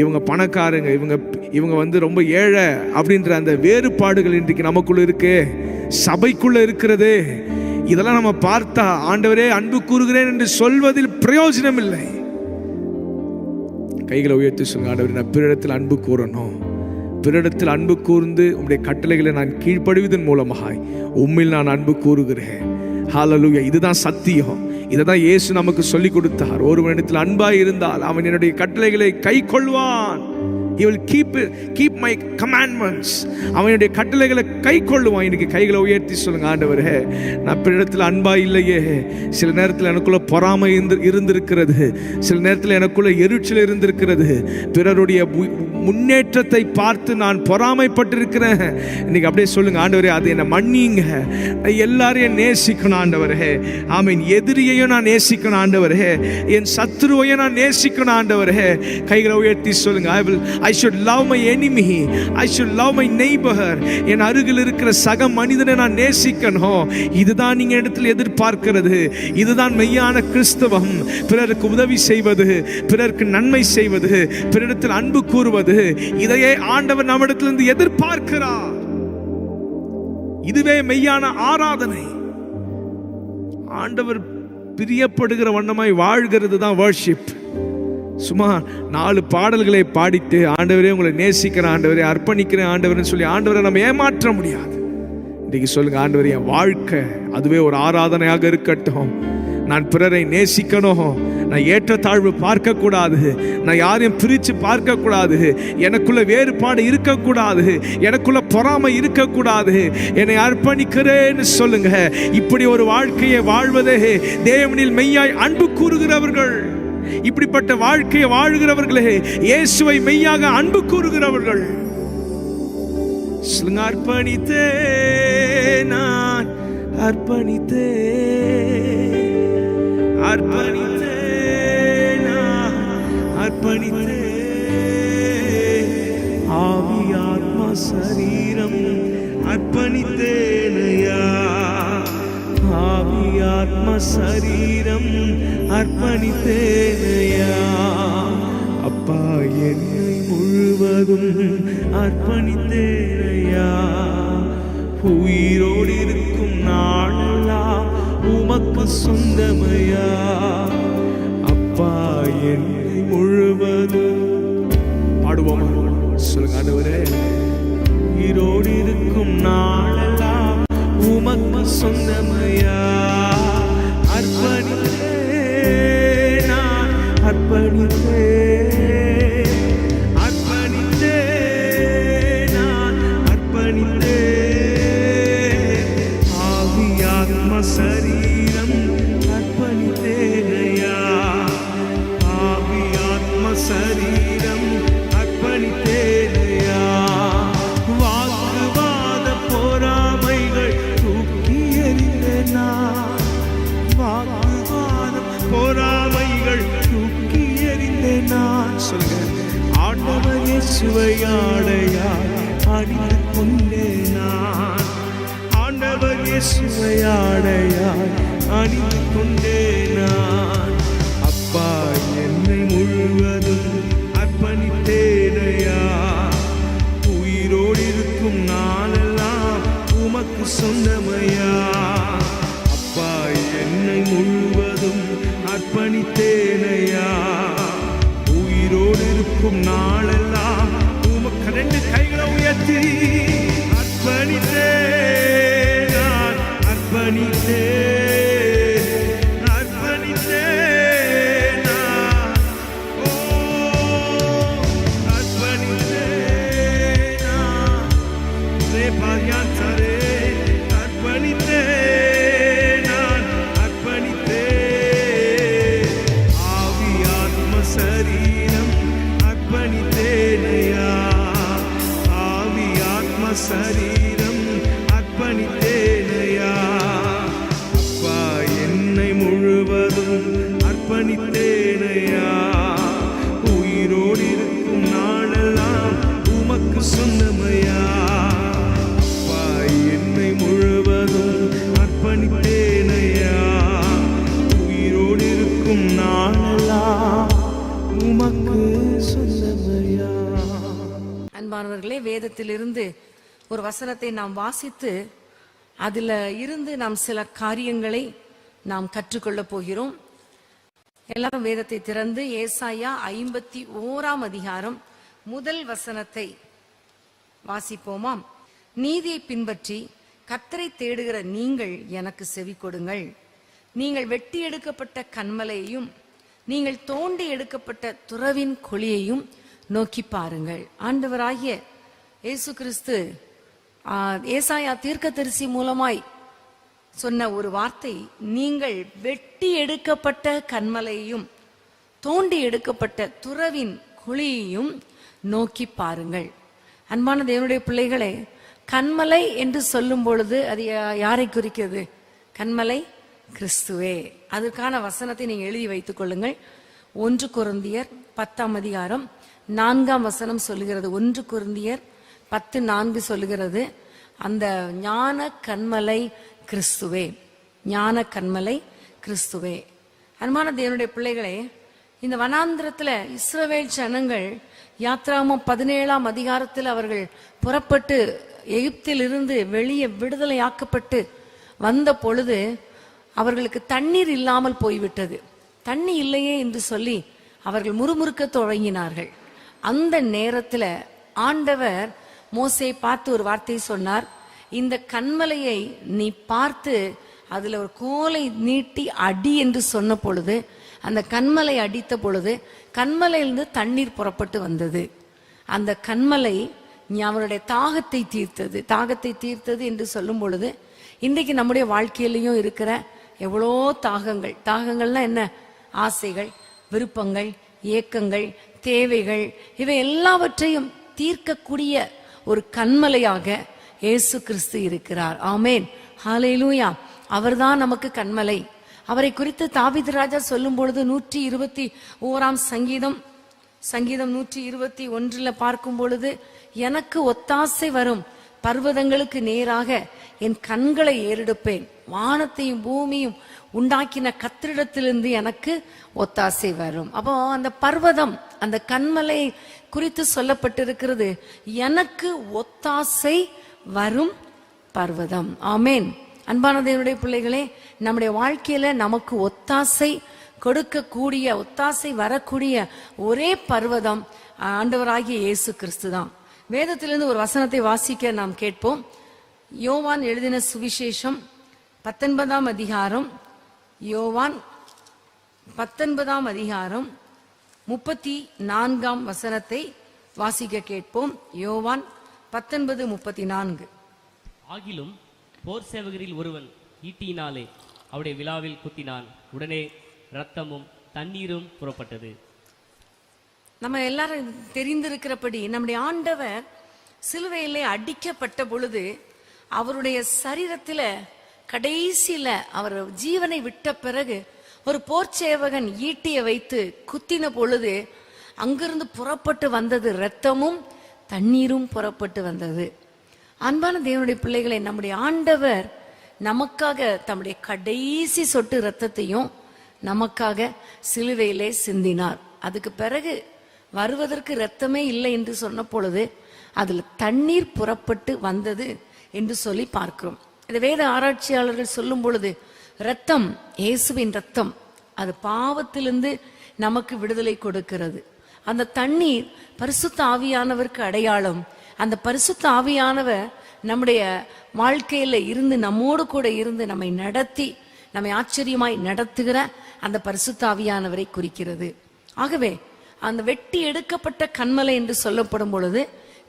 இவங்க பணக்காரங்க, இவங்க வந்து ரொம்ப ஏழை அப்படின்ற அந்த வேறுபாடுகள் இன்றைக்கு நமக்குள்ள இருக்கு, சபைக்குள்ள இருக்கிறது. இதெல்லாம் நம்ம பார்த்தா ஆண்டவரே அன்பு கூறுகிறேன் என்று சொல்வதில் பிரயோஜனம் இல்லை. கைகளை உயர்த்தி சொல்லுங்க, ஆண்டவரே நான் பிறரிடத்தில் அன்பு கூறணும். பிறரிடத்தில் அன்பு கூர்ந்து உம்முடைய கட்டளைகளை நான் கீழ்ப்படிவதன் மூலமாய் உம்மில் நான் அன்பு கூறுகிறேன். ஹல்லேலூயா. இதுதான் சத்தியம். இதைதான் இயேசு நமக்கு சொல்லி கொடுத்தார். ஒருவனிடத்தில் அன்பாய் இருந்தால் அவன் என்னுடைய கட்டளைகளை கை கொள்வான். He will keep my commandments. அவனுடைய கட்டளைகளை கை கொள்ளுவான். இன்னைக்கு கைகளை உயர்த்தி சொல்லுங்க, ஆண்டவரே நான் பிறரிடத்தில் அன்பா இல்லையே. சில நேரத்தில் எனக்குள்ள பொறாமை இருந்திருக்கிறது, சில நேரத்தில் எனக்குள்ள எரிச்சல் இருந்திருக்கிறது, பிறருடைய முன்னேற்றத்தை பார்த்து நான் பொறாமைப்பட்டிருக்கிறேன். இன்னைக்கு அப்படியே சொல்லுங்க, ஆண்டவரே அதை என்னை மன்னிங்க. எல்லாரையும் நேசிக்கணும் ஆண்டவரே. ஆமீன். எதிரியையும் நான் நேசிக்கணும் ஆண்டவரே, என் சத்துருவையும் நான் நேசிக்கணும் ஆண்டவரே. கைகளை உயர்த்தி சொல்லுங்க, I should love my enemy. I should love my neighbor. என் அருகில் இருக்கிற சக மனிதனை நான் நேசிக்கணும். இதுதான் நீங்க இடத்துல எதிர்பார்க்கிறது. இதுதான் மெய்யான கிறிஸ்தவம். பிறருக்கு உதவி செய்வது, பிறருக்கு நன்மை செய்வது, பிறரிடத்தில் அன்பு கூறுவது, இதையே ஆண்டவர் நம்மிடத்திலிருந்து எதிர்பார்க்கிறார். இதுவே மெய்யான ஆராதனை. ஆண்டவர் பிரியப்படுகிற வண்ணமாய் வாழ்கிறது தான் வர்ஷிப். சும்மா 4 பாடல்களை பாடிட்டு ஆண்டவரே உங்களை நேசிக்கிறேன் ஆண்டவரே, அர்ப்பணிக்கிறேன் ஆண்டவர்னு சொல்லி ஆண்டவரை நம்ம ஏமாற்ற முடியாது. இன்னைக்கு சொல்லுங்க, ஆண்டவரே என் வாழ்க்கை அதுவே ஒரு ஆராதனையாக இருக்கட்டும். நான் பிறரை நேசிக்கணும். நான் ஏற்றத்தாழ்வு பார்க்கக்கூடாது. நான் யாரையும் பிரித்து பார்க்கக்கூடாது. எனக்குள்ள வேறுபாடு இருக்கக்கூடாது. எனக்குள்ள பொறாமை இருக்கக்கூடாது. என்னை அர்ப்பணிக்கிறேன்னு சொல்லுங்க. இப்படி ஒரு வாழ்க்கையை வாழ்வதே தேவனில் மெய்யாய் அன்பு கூறுகிறவர்கள். இப்படிப்பட்ட வாழ்க்கையை வாழ்கிறவர்களே இயேசுவை மெய்யாக அன்பு கூறுகிறவர்கள். அர்ப்பணித்தே நான் அர்ப்பணித்தே அர்ப்பணித்தே நான் அர்ப்பணித்தே ஆவி ஆத்மா சரீரம் அர்ப்பணித்தேனையா. ஆவி ஆத்மா சரீரம் அர்ப்பணித்தேனையா. அப்பா என்னை முழுவதும் அர்ப்பணித்தேனையா. உயிரோடு இருக்கும் நாளெல்லாம் உமக்கு சொந்தமையா. அப்பா என்னை முழுவதும் பாடுவோம் சொல்லுங்க, ஆண்டவரே உயிரோடு இருக்கும் நாளெல்லாம் உமக்கு சொந்தமையா. அர்ப்பணித்தே நான் அர்ப்பணித்தே அர்ப்பணித்தே நான் அர்ப்பணித்தே ஆவி ஆத்மா சரீரம் அர்ப்பணித்தே. கொண்டே நான் ஆண்டவர் இயேசுவை ஆடையாய் அணிந்து கொண்டே நான். அப்பா என்னை முழுவதும் அர்ப்பணித்தேனையா, உயிரோடு இருக்கும் நாளெல்லாம் உமக்கு சொந்தமையா. அப்பா என்னை முழுவதும் அர்ப்பணித்தேனையா, உயிரோடு இருக்கும் நாளெல்லாம் உமக்கு. ரெண்டு கைகளை உயர்த்தி அர்ப்பணித்தேன், நான் அர்ப்பணித்தேன், அர்ப்பணித்தேன் நான். ஓ அர்ப்பணித்தேன் நான். ரேபாயாந்தரே அர்ப்பணித்தேன் நான், அர்ப்பணித்தேன். ஆவி ஆத்ம சரீரம் அர்ப்பணித்தேனையா, ஆவி ஆத்ம சரீரம் அர்ப்பணித்தேனையா. அப்பா என்னை முழுவதும் அர்ப்பணித்தேனையா, உயிரோடு இருக்கும் நாளெல்லாம் உமக்கு சொந்தமையா. அப்பா என்னை முழுவதும் அர்ப்பணித்தேனையா, உயிரோடு இருக்கும் நாளெல்லாம் உமக்கு சொந்தமையா. அன்பானவர்களே, வேதத்திலிருந்து ஒரு வசனத்தை நாம் வாசித்து அதில் இருந்து நாம் சில காரியங்களை நாம் கற்றுக்கொள்ளப் போகிறோம். எல்லாரும் வேதத்தை திறந்து ஏசாயா 51 அதிகாரம் முதல் வசனத்தை வாசிப்போமாம். நீதியை பின்பற்றி கர்த்தரை தேடுகிற நீங்கள் எனக்கு செவி கொடுங்கள். நீங்கள் வெட்டி எடுக்கப்பட்ட கன்மலையையும் நீங்கள் தோண்டி எடுக்கப்பட்ட துறவின் குழியையும் நோக்கி பாருங்கள். ஆண்டவராகிய இயேசு கிறிஸ்து ஏசாயா தீர்க்கதரிசி மூலமாய் சொன்ன ஒரு வார்த்தை, நீங்கள் வெட்டி எடுக்கப்பட்ட கன்மலையையும் தோண்டி எடுக்கப்பட்ட துறவின் குழியையும் நோக்கி பாருங்கள். அன்பான தேவனுடைய பிள்ளைகளே, கன்மலை என்று சொல்லும் பொழுது அது யாரை குறிக்கிறது? கன்மலை கிறிஸ்துவே. அதற்கான வசனத்தை நீங்க எழுதி வைத்துக் கொள்ளுங்கள். 1 கொரிந்தியர் 10 அதிகாரம் 4 வசனம் சொல்லுகிறது. 1 கொரிந்தியர் 10:4 சொல்லுகிறது, அந்த ஞான கன்மலை கிறிஸ்துவே, ஞான கன்மலை கிறிஸ்துவே. அன்பான தேவனுடைய பிள்ளைகளே, இந்த வனாந்திரத்துல இஸ்ரவேல் ஜனங்கள் யாத்ராகமம் 17 அதிகாரத்தில் அவர்கள் புறப்பட்டு எகிப்தில் இருந்து வெளியே விடுதலையாக்கப்பட்டு வந்த பொழுது அவர்களுக்கு தண்ணீர் இல்லாமல் போய்விட்டது. தண்ணி இல்லையே என்று சொல்லி அவர்கள் முறுமுறுக்க தொடங்கினார்கள். அந்த நேரத்துல ஆண்டவர் மோசேயை பார்த்து ஒரு வார்த்தை சொன்னார், இந்த கன்மலையை நீ பார்த்து அதுல ஒரு கோலை நீட்டி அடி என்று சொன்ன பொழுது, அந்த கன்மலை அடித்த பொழுது கன்மலையிலிருந்து தண்ணீர் புறப்பட்டு வந்தது. அந்த கன்மலை அவருடைய தாகத்தை தீர்த்தது. தாகத்தை தீர்த்தது என்று சொல்லும் பொழுது இன்றைக்கு நம்முடைய வாழ்க்கையிலையும் இருக்கிற எவ்வளோ தாகங்கள். தாகங்கள்னா என்ன? ஆசைகள், விருப்பங்கள், ஏக்கங்கள், தேவைகள், இவை எல்லாவற்றையும் தீர்க்கக்கூடிய ஒரு கன்மலையாக இயேசு கிறிஸ்து இருக்கிறார். ஆமேன், ஹல்லேலூயா. அவர்தான் நமக்கு கன்மலை. அவரை குறித்து தாவீது ராஜா சொல்லும் பொழுது 121 சங்கீதம் 121 பார்க்கும் பொழுது, எனக்கு ஒத்தாசை வரும் பர்வதங்களுக்கு நேராக என் கண்களை ஏறெடுப்பேன், வானத்தையும் பூமியும் உண்டாக்கின கர்த்தரிடத்திலிருந்து எனக்கு ஒத்தாசை வரும். அப்போ அந்த பர்வதம், அந்த கன்மலை குறித்து சொல்லப்பட்டிருக்கிறது, எனக்கு ஒத்தாசை வரும் பர்வதம். ஆமேன். அன்பான தேவனுடைய பிள்ளைகளே, நம்முடைய வாழ்க்கையில நமக்கு ஒத்தாசை கொடுக்கக்கூடிய, ஒத்தாசை வரக்கூடிய ஒரே பர்வதம் ஆண்டவராகிய இயேசு கிறிஸ்து தான். வேதத்திலிருந்து ஒரு வசனத்தை வாசிக்க நாம் கேட்போம். யோவான் எழுதின சுவிசேஷம் 19 அதிகாரம், யோவான் 19 அதிகாரம் 34 வசனத்தை வாசிக்க கேட்போம். யோவான் 19:34. ஆகிலும் போர் சேவகரில் ஒருவன் ஈட்டியினாலே அவருடைய விலாவில் குத்தினான், உடனே இரத்தமும் தண்ணீரும் புறப்பட்டது. நம்ம எல்லாரும் தெரிந்திருக்கிறபடி நம்முடைய ஆண்டவர் சிலுவையிலே அடிக்கப்பட்ட பொழுது அவருடைய சரீரத்துல கடைசியில அவர் ஜீவனை விட்ட பிறகு ஒரு போர்ச்சேவகன் ஈட்டியை வைத்து குத்தின பொழுது அங்கிருந்து புறப்பட்டு வந்தது இரத்தமும் தண்ணீரும் புறப்பட்டு வந்தது. அன்பான தேவனுடைய பிள்ளைகளை, நம்முடைய ஆண்டவர் நமக்காக தம்முடைய கடைசி சொட்டு இரத்தத்தையும் நமக்காக சிலுவையிலே சிந்தினார். அதுக்கு பிறகு வருவதற்கு இரத்தமே இல்லை என்று சொன்ன பொழுது அதுல தண்ணீர் புறப்பட்டு வந்தது என்று சொல்லி பார்க்கிறோம். இந்த வேத ஆராய்ச்சியாளர்கள் சொல்லும் பொழுது இரத்தம், இயேசுவின் இரத்தம், அது பாவத்திலிருந்து நமக்கு விடுதலை கொடுக்கிறது. அந்த தண்ணீர் பரிசுத்த ஆவியானவருக்கு அடையாளம். அந்த பரிசுத்த ஆவியானவர் நம்முடைய வாழ்க்கையில இருந்து நம்மோடு கூட இருந்து நம்மை நடத்தி நம்மை ஆச்சரியமாய் நடத்துகிற அந்த பரிசுத்த ஆவியானவரை குறிக்கிறது. ஆகவே அந்த வெட்டி எடுக்கப்பட்ட கன்மலை என்று சொல்லப்படும் பொழுது,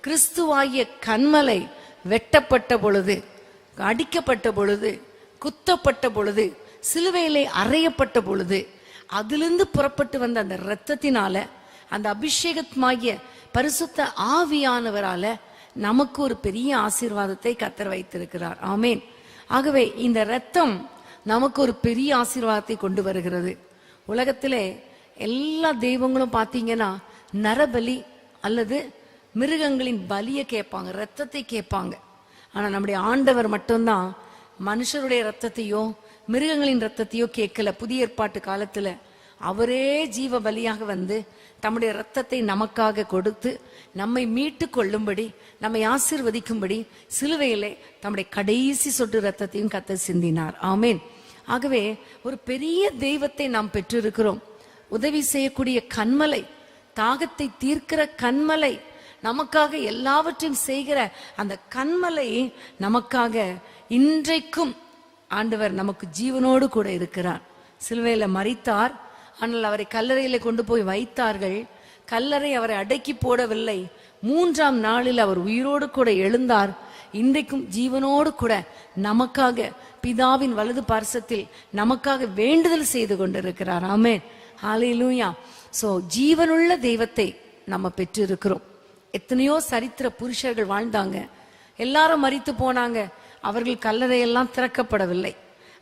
கிறிஸ்துவாகிய கன்மலை வெட்டப்பட்ட பொழுது, அடிக்கப்பட்ட பொழுது, குத்தப்பட்ட பொழுது, சிலுவையிலே அறையப்பட்ட பொழுது, அதிலிருந்து புறப்பட்டு வந்த அந்த இரத்தத்தினால, அந்த அபிஷேகமாகிய பரிசுத்த ஆவியானவரால நமக்கு ஒரு பெரிய ஆசீர்வாதத்தை கர்த்தர் வைத்திருக்கிறார். ஆமேன். ஆகவே இந்த இரத்தம் நமக்கு ஒரு பெரிய ஆசீர்வாதத்தை கொண்டு வருகிறது. உலகத்திலே எல்லா தெய்வங்களும் பார்த்தீங்கன்னா நரபலி அல்லது மிருகங்களின் பலியை கேட்பாங்க, இரத்தத்தை கேட்பாங்க. ஆனா நம்முடைய ஆண்டவர் மட்டும்தான் மனுஷருடைய இரத்தத்தையோ மிருகங்களின் இரத்தத்தையோ கேட்கல. புதிய ஏற்பாட்டு காலத்துல அவரே ஜீவ பலியாக வந்து தம்முடைய இரத்தத்தை நமக்காக கொடுத்து நம்மை மீட்டு கொள்ளும்படி, நம்மை ஆசீர்வதிக்கும்படி சிலுவையிலே தம்முடைய கடைசி சொட்டு இரத்தத்தையும் கர்த்தர் சிந்தினார். ஆமேன். ஆகவே ஒரு பெரிய தெய்வத்தை நாம் பெற்றிருக்கிறோம். உதவி செய்யக்கூடிய கன்மலை, தாகத்தை தீர்க்கிற கன்மலை, நமக்காக எல்லாவற்றையும் செய்கிற அந்த கன்மலை நமக்காக இன்றைக்கும் ஆண்டவர் நமக்கு ஜீவனோடு கூட இருக்கிறார். சிலுவையில மரித்தார், ஆனால் அவரை கல்லறையில கொண்டு போய் வைத்தார்கள். கல்லறை அவரை அடக்கி போடவில்லை. 3ஆம் நாளில் அவர் உயிரோடு கூட எழுந்தார். இன்றைக்கும் ஜீவனோடு கூட நமக்காக பிதாவின் வலது பார்சத்தில் நமக்காக வேண்டுதல் செய்து கொண்டிருக்கிறார். ஆமென். ஹல்லேலூயா. சோ ஜீவனுள்ள தெய்வத்தை நம்ம பெற்றிருக்கிறோம். எத்தனையோ சரித்திர புருஷர்கள் வாழ்ந்தாங்க, எல்லாரும் மரித்து போனாங்க, அவர்கள் கல்லறையெல்லாம் திறக்கப்படவில்லை.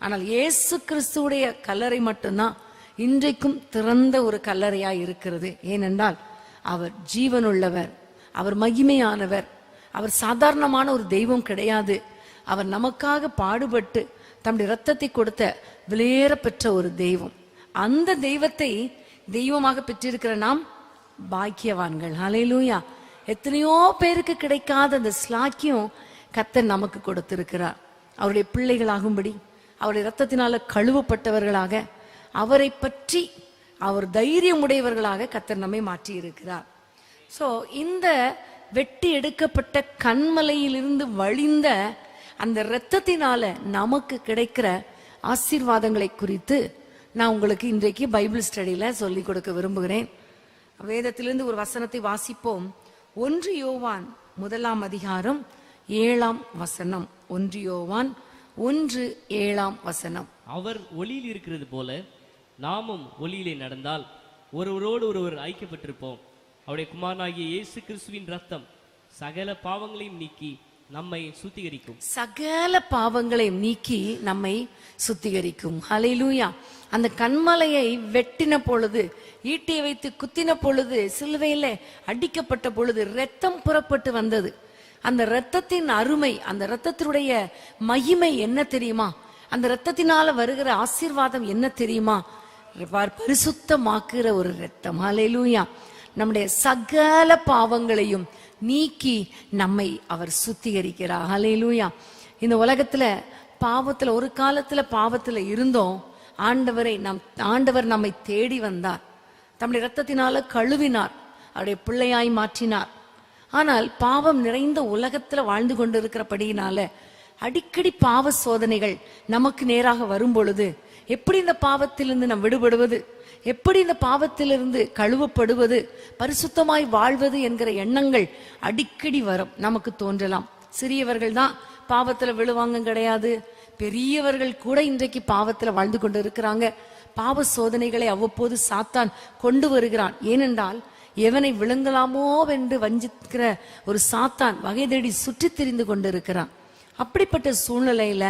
ஆனால் இயேசு கிறிஸ்துவுடைய கல்லறை மட்டும்தான் இன்றைக்கும் திறந்த ஒரு கல்லறையாய் இருக்கிறது. ஏனென்றால் அவர் ஜீவனுள்ளவர், அவர் மகிமையானவர், அவர் சாதாரணமான ஒரு தெய்வம் கிடையாது. அவர் நமக்காக பாடுபட்டு தம்முடைய இரத்தத்தை கொடுத்த விலையேற பெற்ற ஒரு தெய்வம். அந்த தெய்வத்தை தெய்வமாக பெற்றிருக்கிற நாம் பாக்கியவான்கள். ஹல்லேலூயா. எத்தனையோ பேருக்கு கிடைக்காத அந்த ஸ்லாக்கியம் கர்த்தர் நமக்கு கொடுத்திருக்கிறார். அவருடைய பிள்ளைகளாகும்படி, அவருடைய இரத்தத்தினால கழுவப்பட்டவர்களாக, அவரை பற்றி அவர் தைரியம் உடையவர்களாக கர்த்தர் நம்மை மாற்றி இருக்கிறார். சோ இந்த வெட்டி எடுக்கப்பட்ட கன்மலையிலிருந்து வழிந்த அந்த இரத்தத்தினால நமக்கு கிடைக்கிற ஆசீர்வாதங்களை குறித்து நான் உங்களுக்கு இன்றைக்கு பைபிள் ஸ்டடியில சொல்லிக் கொடுக்க விரும்புகிறேன். வேதத்திலிருந்து ஒரு வசனத்தை வாசிப்போம். 1 யோவான் 1ஆம் அதிகாரம் 7ஆம் வசனம். 1 யோவான் 1:7 வசனம். அவர் ஒளியில் இருக்கிறது போல நாமும் ஒளியிலே நடந்தால் ஒருவரோடு ஒருவர் ஐக்கியப்பட்டிருப்போம். அவருடைய குமாரனாகிய இயேசு கிறிஸ்துவின் ரத்தம் சகல பாவங்களையும் நீக்கி நம்மை சுத்திகரிக்கும். சகல பாவங்களையும் நீக்கி நம்மை சுத்திகரிக்கும். ஹல்லேலூயா. அந்த கன்மலையை வெட்டின பொழுது, ஈட்டியை வைத்து குத்தின பொழுது, சிலுவையில அடிக்கப்பட்ட பொழுது இரத்தம் புறப்பட்டு வந்தது. அந்த இரத்தத்தின் அருமை, அந்த இரத்தத்தினுடைய மகிமை என்ன தெரியுமா? அந்த இரத்தத்தினால வருகிற ஆசீர்வாதம் என்ன தெரியுமா? பரிசுத்தமாக்குற ஒரு இரத்தம். ஹல்லேலூயா. நம்முடைய சகல பாவங்களையும் நீக்கி நம்மை அவர் சுத்திகரிக்கிறார். ஹல்லேலூயா. இந்த உலகத்துல பாவத்துல, ஒரு காலத்துல பாவத்துல இருந்தோம். ஆண்டவர் நம்மை தேடி வந்தார், தம்முடைய இரத்தத்தினால கழுவினார், அவருடைய பிள்ளையாய் மாற்றினார். ஆனால் பாவம் நிறைந்த உலகத்துல வாழ்ந்து கொண்டிருக்கிறபடியினால அடிக்கடி பாவ சோதனைகள் நமக்கு நேராக வரும் பொழுது, எப்படி இந்த பாவத்திலிருந்து நாம் விடுபடுவது, எப்படி இந்த பாவத்திலிருந்து கழுவப்படுவது, பரிசுத்தமாய் வாழ்வது என்கிற எண்ணங்கள் அடிக்கடி வரும், நமக்கு தோன்றலாம். சிறியவர்கள் தான் பாவத்துல விழுவாங்க கிடையாது, பெரியவர்கள் கூட இன்றைக்கு பாவத்துல வாழ்ந்து கொண்டு இருக்கிறாங்க. பாவ சோதனைகளை அவ்வப்போது சாத்தான் கொண்டு வருகிறான். ஏனென்றால் எவனை விழுங்கலாமோ என்று வஞ்சிக்கிற ஒரு சாத்தான் வகை தேடி சுற்றி திரிந்து கொண்டிருக்கிறான். அப்படிப்பட்ட சூழ்நிலையில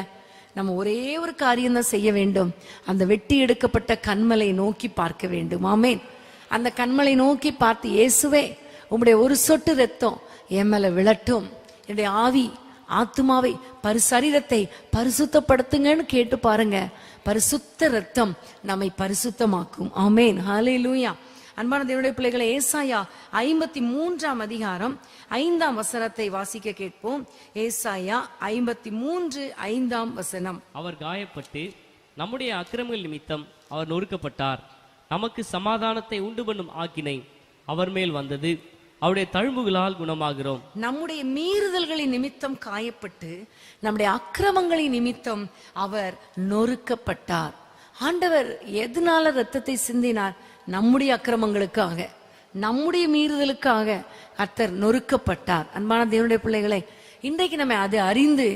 நம்ம ஒரே ஒரு காரியம் தான் செய்ய வேண்டும். அந்த வெட்டி எடுக்கப்பட்ட கன்மலை நோக்கி பார்க்க வேண்டும். ஆமென். அந்த கன்மலை நோக்கி பார்த்து, இயேசுவே உம்முடைய ஒரு சொட்டு ரத்தம் என் மேல விழட்டும், என்னுடைய ஆவி ஆத்துமாவை சரீரத்தை பரிசுத்தப்படுத்துங்கன்னு கேட்டு பாருங்க. பரிசுத்த ரத்தம் நம்மை பரிசுத்தமாக்கும். ஆமென், ஹல்லேலூயா. அன்பான தேவனுடைய பிள்ளைகளை, ஏசாயா 53ஆம் அதிகாரம் 5ஆம் வசனத்தை வாசிக்க கேட்போம். ஏசாயா 53:5 வசனம். அவர் காயப்பட்டு நம்முடைய அக்கிரமங்கள் நிமித்தம் அவர் நொறுக்கப்பட்டார். நமக்கு சமாதானத்தை உண்டு பண்ணும் ஆக்கினை அவர் மேல் வந்தது. அவருடைய தழும்புகளால் குணமாகிறோம். நம்முடைய மீறுதல்களின் நிமித்தம் காயப்பட்டு நம்முடைய அக்கிரமங்களின் நிமித்தம் அவர் நொறுக்கப்பட்டார். ஆண்டவர் எதனால ரத்தத்தை சிந்தினார்? நம்முடைய அக்கிரமங்களுக்காக, நம்முடைய மீறுதலுக்காக கர்த்தர் நொறுக்கப்பட்டார். அன்பான தேவனுடைய பிள்ளைகளை, இன்றைக்கு நம்ம அதை அறிந்து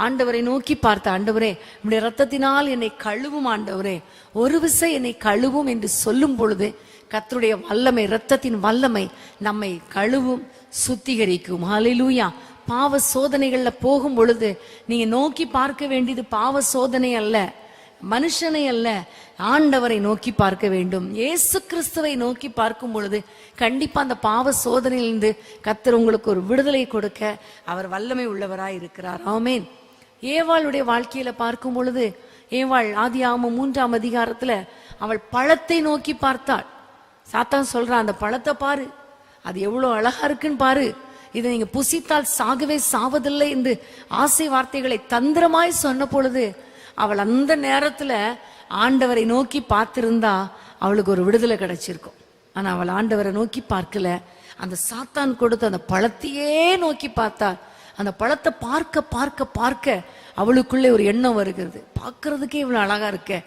ஆண்டவரை நோக்கி பார்த்த, ஆண்டவரே நம்முடைய ரத்தத்தினால் என்னை கழுவும், ஆண்டவரே ஒரு விசை என்னை கழுவும் என்று சொல்லும் பொழுது கர்த்தருடைய வல்லமை, இரத்தத்தின் வல்லமை நம்மை கழுவும், சுத்திகரிக்கும். ஹல்லேலூயா. பாவ சோதனைகள்ல போகும் பொழுது நீங்க நோக்கி பார்க்க வேண்டியது பாவ சோதனை அல்ல, மனுஷனை அல்ல, ஆண்டவரை நோக்கி பார்க்க வேண்டும். இயேசு கிறிஸ்துவை நோக்கி பார்க்கும் பொழுது கண்டிப்பா அந்த பாவ சோதனையிலிருந்து கர்த்தர் உங்களுக்கு ஒரு விடுதலை கொடுக்க அவர் வல்லமை உள்ளவராய் இருக்கிறார். ஆமென். ஏவாளுடைய வாழ்க்கையில பார்க்கும் பொழுது, ஏவாள் ஆதியாகமம் 3ஆம் அதிகாரத்துல அவள் பழத்தை நோக்கி பார்த்தாள். சாத்தான் சொல்றான், அந்த பழத்தை பாரு, அது எவ்வளவு அழகா இருக்குன்னு பாரு, இதை நீங்க புசித்தால் சாகவே சாவதில்லை என்று ஆசை வார்த்தைகளை தந்திரமாய் சொன்ன பொழுது அவள் அந்த நேரத்துல ஆண்டவரை நோக்கி பார்த்திருந்தா அவளுக்கு ஒரு விடுதலை கிடைச்சிருக்கும். ஆனா அவள் ஆண்டவரை நோக்கி பார்க்கல, அந்த சாத்தான் கொடுத்த அந்த பழத்தையே நோக்கி பார்த்தாள். அந்த பழத்தை பார்க்க பார்க்க பார்க்க அவளுக்குள்ளே ஒரு எண்ணம் வருகிறது, பார்க்கறதுக்கே இவ்வளவு அழகா இருக்க,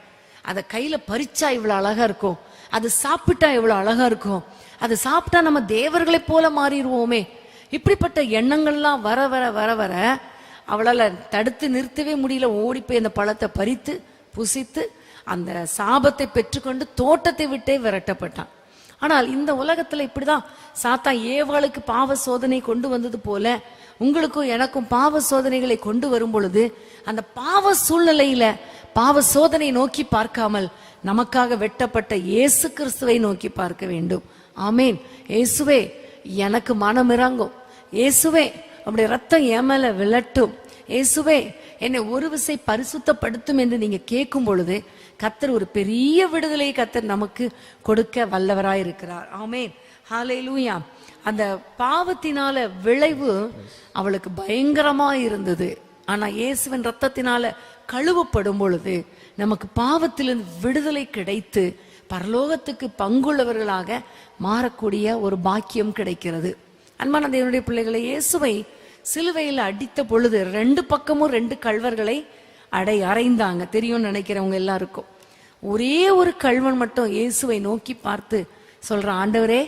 அதை கையில பறிச்சா இவ்வளவு அழகா இருக்கும், அது சாப்பிட்டா இவ்வளவு அழகா இருக்கும், அது சாப்பிட்டா நம்ம தேவர்களை போல மாறிடுவோமே. இப்படிப்பட்ட எண்ணங்கள்லாம் வர வர வர வர அவளால தடுத்து நிறுத்தவே முடியல. ஓடி போய் அந்த பழத்தை பறித்து புசித்து அந்த சாபத்தை பெற்றுக்கொண்டு தோட்டத்தை விட்டே விரட்டப்பட்டான். ஆனால் இந்த உலகத்துல இப்படிதான் சாத்தா ஏவாளுக்கு பாவ சோதனை கொண்டு வந்தது போல உங்களுக்கும் எனக்கும் பாவ சோதனைகளை கொண்டு வரும் பொழுது அந்த பாவ சூழ்நிலையில பாவ சோதனை நோக்கி பார்க்காமல் நமக்காக வெட்டப்பட்ட இயேசு கிறிஸ்துவை நோக்கி பார்க்க வேண்டும். ஆமேன். இயேசுவே எனக்கு மனம் இறங்கும், இயேசுவே நம்முடைய ரத்தம் என் மேல விழட்டும், இயேசுவே என்னை ஒரு விசை பரிசுத்தப்படுத்தும் என்று நீங்க கேட்கும் பொழுது கர்த்தர் ஒரு பெரிய விடுதலை கர்த்தர் நமக்கு கொடுக்க வல்லவராய் இருக்கிறார். ஆமென், ஹல்லேலூயா. அந்த பாவத்தினால விளைவு அவளுக்கு பயங்கரமா இருந்தது. ஆனா இயேசுவின் ரத்தத்தினால கழுவப்படும் பொழுது நமக்கு பாவத்திலிருந்து விடுதலை கிடைத்து பரலோகத்துக்கு பங்குள்ளவர்களாக மாறக்கூடிய ஒரு பாக்கியம் கிடைக்கிறது. அன்பான தேவனுடைய பிள்ளைகளை, இயேசுவை சிலுவையில் அடித்த பொழுது 2 பக்கமும் 2 கள்வர்களை அறைந்தாங்க. தெரியும்னு நினைக்கிறவங்க எல்லாருக்கும். ஒரே ஒரு கள்வன் மட்டும் இயேசுவை நோக்கி பார்த்து சொல்ற, ஆண்டவரே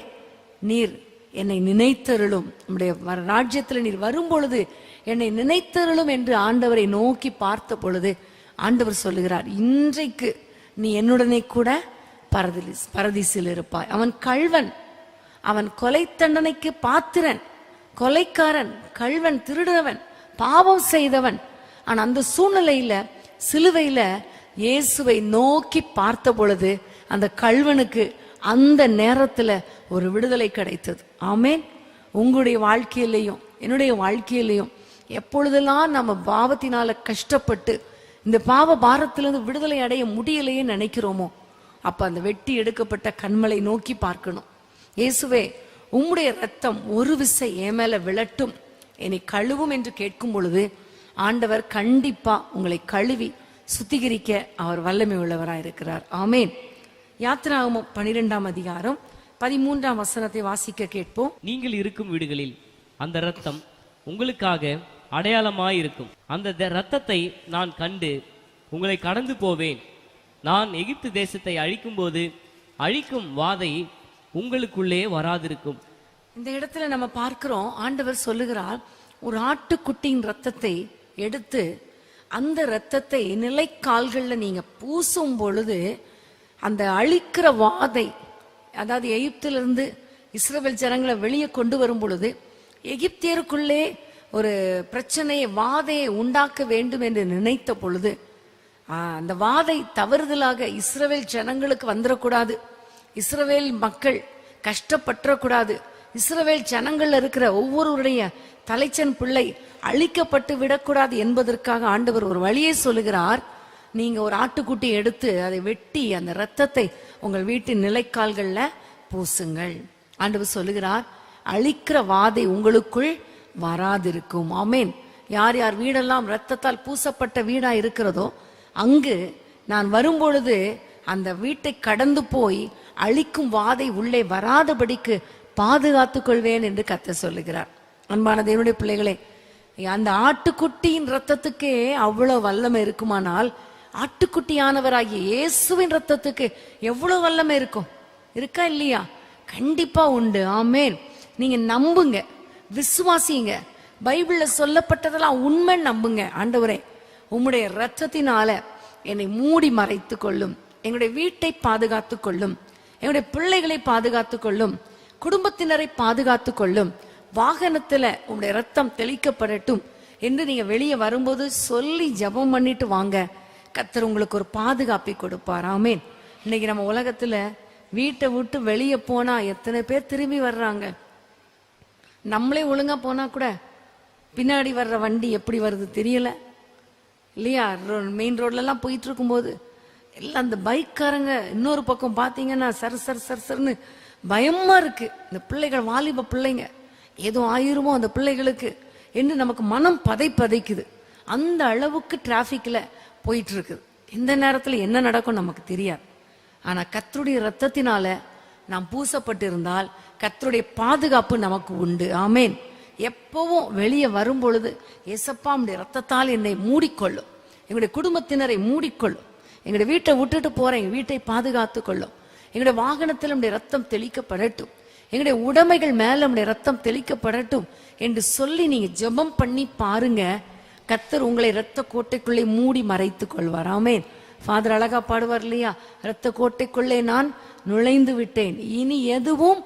நீர் என்னை நினைத்தருளும், நம்முடைய ராஜ்யத்துல நீர் வரும் பொழுது என்னை நினைத்தருளும் என்று ஆண்டவரை நோக்கி பார்த்த பொழுது ஆண்டவர் சொல்லுகிறார், இன்றைக்கு நீ என்னுடனே கூட பரதீசில் இருப்பாய். அவன் கள்வன், அவன் கொலை தண்டனைக்கு பாத்திரன், கொலைக்காரன், கள்வன், திருடுறவன், பாவம் செய்தவன். ஆனா அந்த சூழ்நிலையில சிலுவையில இயேசுவை நோக்கி பார்த்த பொழுது அந்த கள்வனுக்கு அந்த நேரத்துல ஒரு விடுதலை கிடைத்தது. ஆமேன். உங்களுடைய வாழ்க்கையிலையும் என்னுடைய வாழ்க்கையிலையும் எப்பொழுதெல்லாம் நம்ம பாவத்தினால கஷ்டப்பட்டு இந்த பாவ பாரத்திலிருந்து விடுதலை அடைய முடியலையே நினைக்கிறோமோ அப்ப அந்த வெட்டி எடுக்கப்பட்ட கண்மலை நோக்கி பார்க்கணும். இயேசுவே உம்முடைய ரத்தம் ஒரு விசை என் மேல விழட்டும், என்னை கழுவும் என்று கேட்கும் பொழுது ஆண்டவர் கண்டிப்பா உங்களை கழுவி சுத்திகரிக்க அவர் வல்லமை உள்ளவராய் இருக்கிறார். ஆமேன். யாத்திராகமம் 12ஆம் அதிகாரம் 13ஆம் வசனத்தை வாசிக்க கேட்போம். நீங்கள் இருக்கும் வீடுகளில் அந்த இரத்தம் உங்களுக்காக அடையாளமாயிருக்கும். அந்த இரத்தத்தை நான் கண்டு உங்களை கடந்து போவேன். நான் எகிப்து தேசத்தை அழிக்கும் போது அழிக்கும் வாதை உங்களுக்குள்ளே வராதிருக்கும். இந்த இடத்துல நம்ம பார்க்கிறோம், ஆண்டவர் சொல்லுகிறார், ஒரு ஆட்டுக்குட்டியின் ரத்தத்தை எடுத்து அந்த ரத்தத்தை நிலைக்கால்கள்ல நீங்க பூசும் பொழுது அந்த அழிக்கிற வாதை, அதாவது எகிப்திலிருந்து இஸ்ரவேல் ஜனங்களை வெளியே கொண்டு வரும் பொழுது எகிப்தியருக்குள்ளே ஒரு பிரச்சனையை, வாதையை உண்டாக்க வேண்டும் என்று நினைத்த பொழுது அந்த வாதை தவறுதலாக இஸ்ரவேல் ஜனங்களுக்கு வந்துடக்கூடாது, இஸ்ரவேல் மக்கள் கஷ்டப்பட்டுறக்கூடாது, இஸ்ரவேல் ஜனங்கள்ல இருக்கிற ஒவ்வொருவருடைய தலைச்சன் பிள்ளை அழிக்கப்பட்டு விடக்கூடாது என்பதற்காக ஆண்டவர் ஒரு வழியை சொல்லுகிறார். நீங்க ஒரு ஆட்டுக்குட்டி எடுத்து அதை வெட்டி அந்த ரத்தத்தை உங்கள் வீட்டின் நிலைக்கால்கள்ல பூசுங்கள். ஆண்டவர் சொல்லுகிறார், அழிக்கிற வாதை உங்களுக்குள் வராதிருக்கும். ஆமேன். யார் யார் வீடெல்லாம் ரத்தத்தால் பூசப்பட்ட வீடா இருக்கிறதோ அங்கு நான் வரும்பொழுது அந்த வீட்டை கடந்து போய் அழிக்கும் வாதை உள்ளே வராதபடிக்கு பாதுகாத்துக் கொள்வேன் என்று கர்த்தர் சொல்லுகிறார். அன்பான தேவனுடைய பிள்ளைகளே, அந்த ஆட்டுக்குட்டியின் ரத்தத்துக்கே அவ்வளவு வல்லமை இருக்குமானால் ஆட்டுக்குட்டியானவராகிய இயேசுவின் ரத்தத்துக்கு எவ்வளவு வல்லமை இருக்கும்? இருக்கா இல்லையா? கண்டிப்பா உண்டு. ஆமேன். நீங்க நம்புங்க, விசுவாசிங்க. பைபிள்ல சொல்லப்பட்டதெல்லாம் உண்மை நம்புங்க. ஆண்டவரே, உம்முடைய ரத்தத்தினால என்னை மூடி மறைத்து கொள்ளும், எங்களுடைய வீட்டை பாதுகாத்து கொள்ளும், எங்களுடைய பிள்ளைகளை பாதுகாத்து கொள்ளும், குடும்பத்தினரை பாதுகாத்து கொள்ளும், வாகனத்துல உங்களுடைய ரத்தம் தெளிக்கப்படட்டும் என்று நீங்க வெளியே வரும்போது சொல்லி ஜெபம் பண்ணிட்டு வாங்க. கர்த்தர் உங்களுக்கு ஒரு பாதுகாப்பை கொடுப்பார். ஆமேன். இன்னைக்கு நம்ம உலகத்துல வீட்டை விட்டு வெளியே போனா எத்தனை பேர் திரும்பி வர்றாங்க. நம்மளே ஒழுங்கா போனா கூட பின்னாடி வர்ற வண்டி எப்படி வருது தெரியல இல்லையா? மெயின் ரோட்ல எல்லாம் போயிட்டு இருக்கும்போது எல்லாம் அந்த பைக்காரங்க இன்னொரு பக்கம் பாத்தீங்கன்னா சர் சர் சர் சர்னு பயமா இருக்கு. இந்த பிள்ளைகள், வாலிப பிள்ளைங்க, ஏதோ ஆயிருமோ அந்த பிள்ளைகளுக்கு என்று நமக்கு மனம் பதைக்குது. அந்த அளவுக்கு டிராபிக்ல போயிட்டு இருக்குது. இந்த நேரத்துல என்ன நடக்கும் நமக்கு தெரியாது. ஆனா கர்த்தருடைய ரத்தத்தினால நாம் பூசப்பட்டிருந்தால் கர்த்தருடைய பாதுகாப்பு நமக்கு உண்டு. ஆமேன். எப்பவும் வெளியே வரும் பொழுது ஏசப்பா உம்முடைய ரத்தத்தால் என்னை மூடிக்கொள்ளும், எங்களுடைய குடும்பத்தினரை மூடிக்கொள்ளும், எங்களுடைய வீட்டை விட்டுட்டு போற எங்க வீட்டை பாதுகாத்து கொள்ளும், எங்களுடைய வாகனத்தில் நம்முடைய ரத்தம் தெளிக்கப்படட்டும், எங்களுடைய உடைமைகள் மேல நம்முடைய ரத்தம் தெளிக்கப்படட்டும் என்று சொல்லி நீங்க ஜெபம் பண்ணி பாருங்க. கர்த்தர் உங்களை இரத்த கோட்டைக்குள்ளே மூடி மறைத்துக் கொள்வார். ஆமேன். ஃபாதர் அழகா பாடுவார் இல்லையா? இரத்த கோட்டைக்குள்ளே நான் நுழைந்து விட்டேன், இனி எதுவும்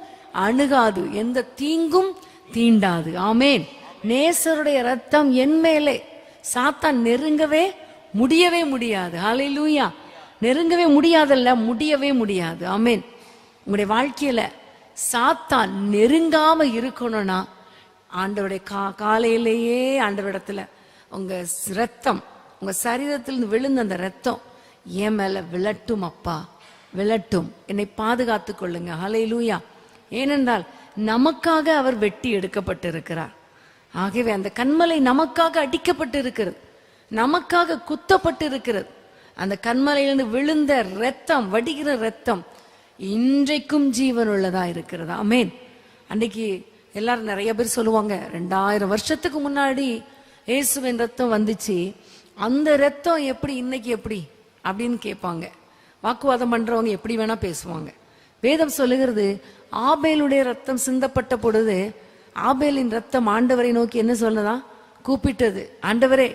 அணுகாது, எந்த தீங்கும் தீண்டாது. ஆமேன். நேசருடைய ரத்தம் என் மேலே, சாத்தான் நெருங்கவே முடியவே முடியாது. ஹல்லேலூயா. நெருங்கவே முடியாதல்ல, முடியவே முடியாது. ஆமேன். உங்களுடைய வாழ்க்கையில சாத்தான் நெருங்காம இருக்கணும்னா ஆண்டவருடைய காலையிலேயே ஆண்டவரிடத்துல உங்க ரத்தம், உங்க சரீரத்திலிருந்து விழுந்த அந்த ரத்தம் என் மேல விழட்டும் அப்பா, விழட்டும், என்னை பாதுகாத்து கொள்ளுங்க. ஹல்லேலூயா. ஏனென்றால் நமக்காக அவர் வெட்டி எடுக்கப்பட்டிருக்கிறார். ஆகவே அந்த கன்மலை நமக்காக அடிக்கப்பட்டு இருக்கிறது, நமக்காக குத்தப்பட்டு இருக்கிறது. அந்த கன்மலையிலிருந்து விழுந்த ரத்தம், வடிகிற ரத்தம் இன்றைக்கும் ஜீவன் உள்ளதா இருக்கிறது. ஆமேன். அன்னைக்கு எல்லாரும் நிறைய பேர் சொல்லுவாங்க, 2000 வருஷத்துக்கு முன்னாடி இயேசுவின் ரத்தம் வந்துச்சு, அந்த ரத்தம் எப்படி இன்னைக்கு எப்படி அப்படின்னு கேட்பாங்க. வாக்குவாதம் பண்றவங்க எப்படி வேணா பேசுவாங்க. வேதம் சொல்லுகிறது, ஆபேலுடைய ரத்தம் சிந்தப்பட்ட பொழுது ஆபேலின் ரத்தம் ஆண்டவரை நோக்கி என்ன சொன்னதா? கூப்பிட்டது. ஆண்டவரே,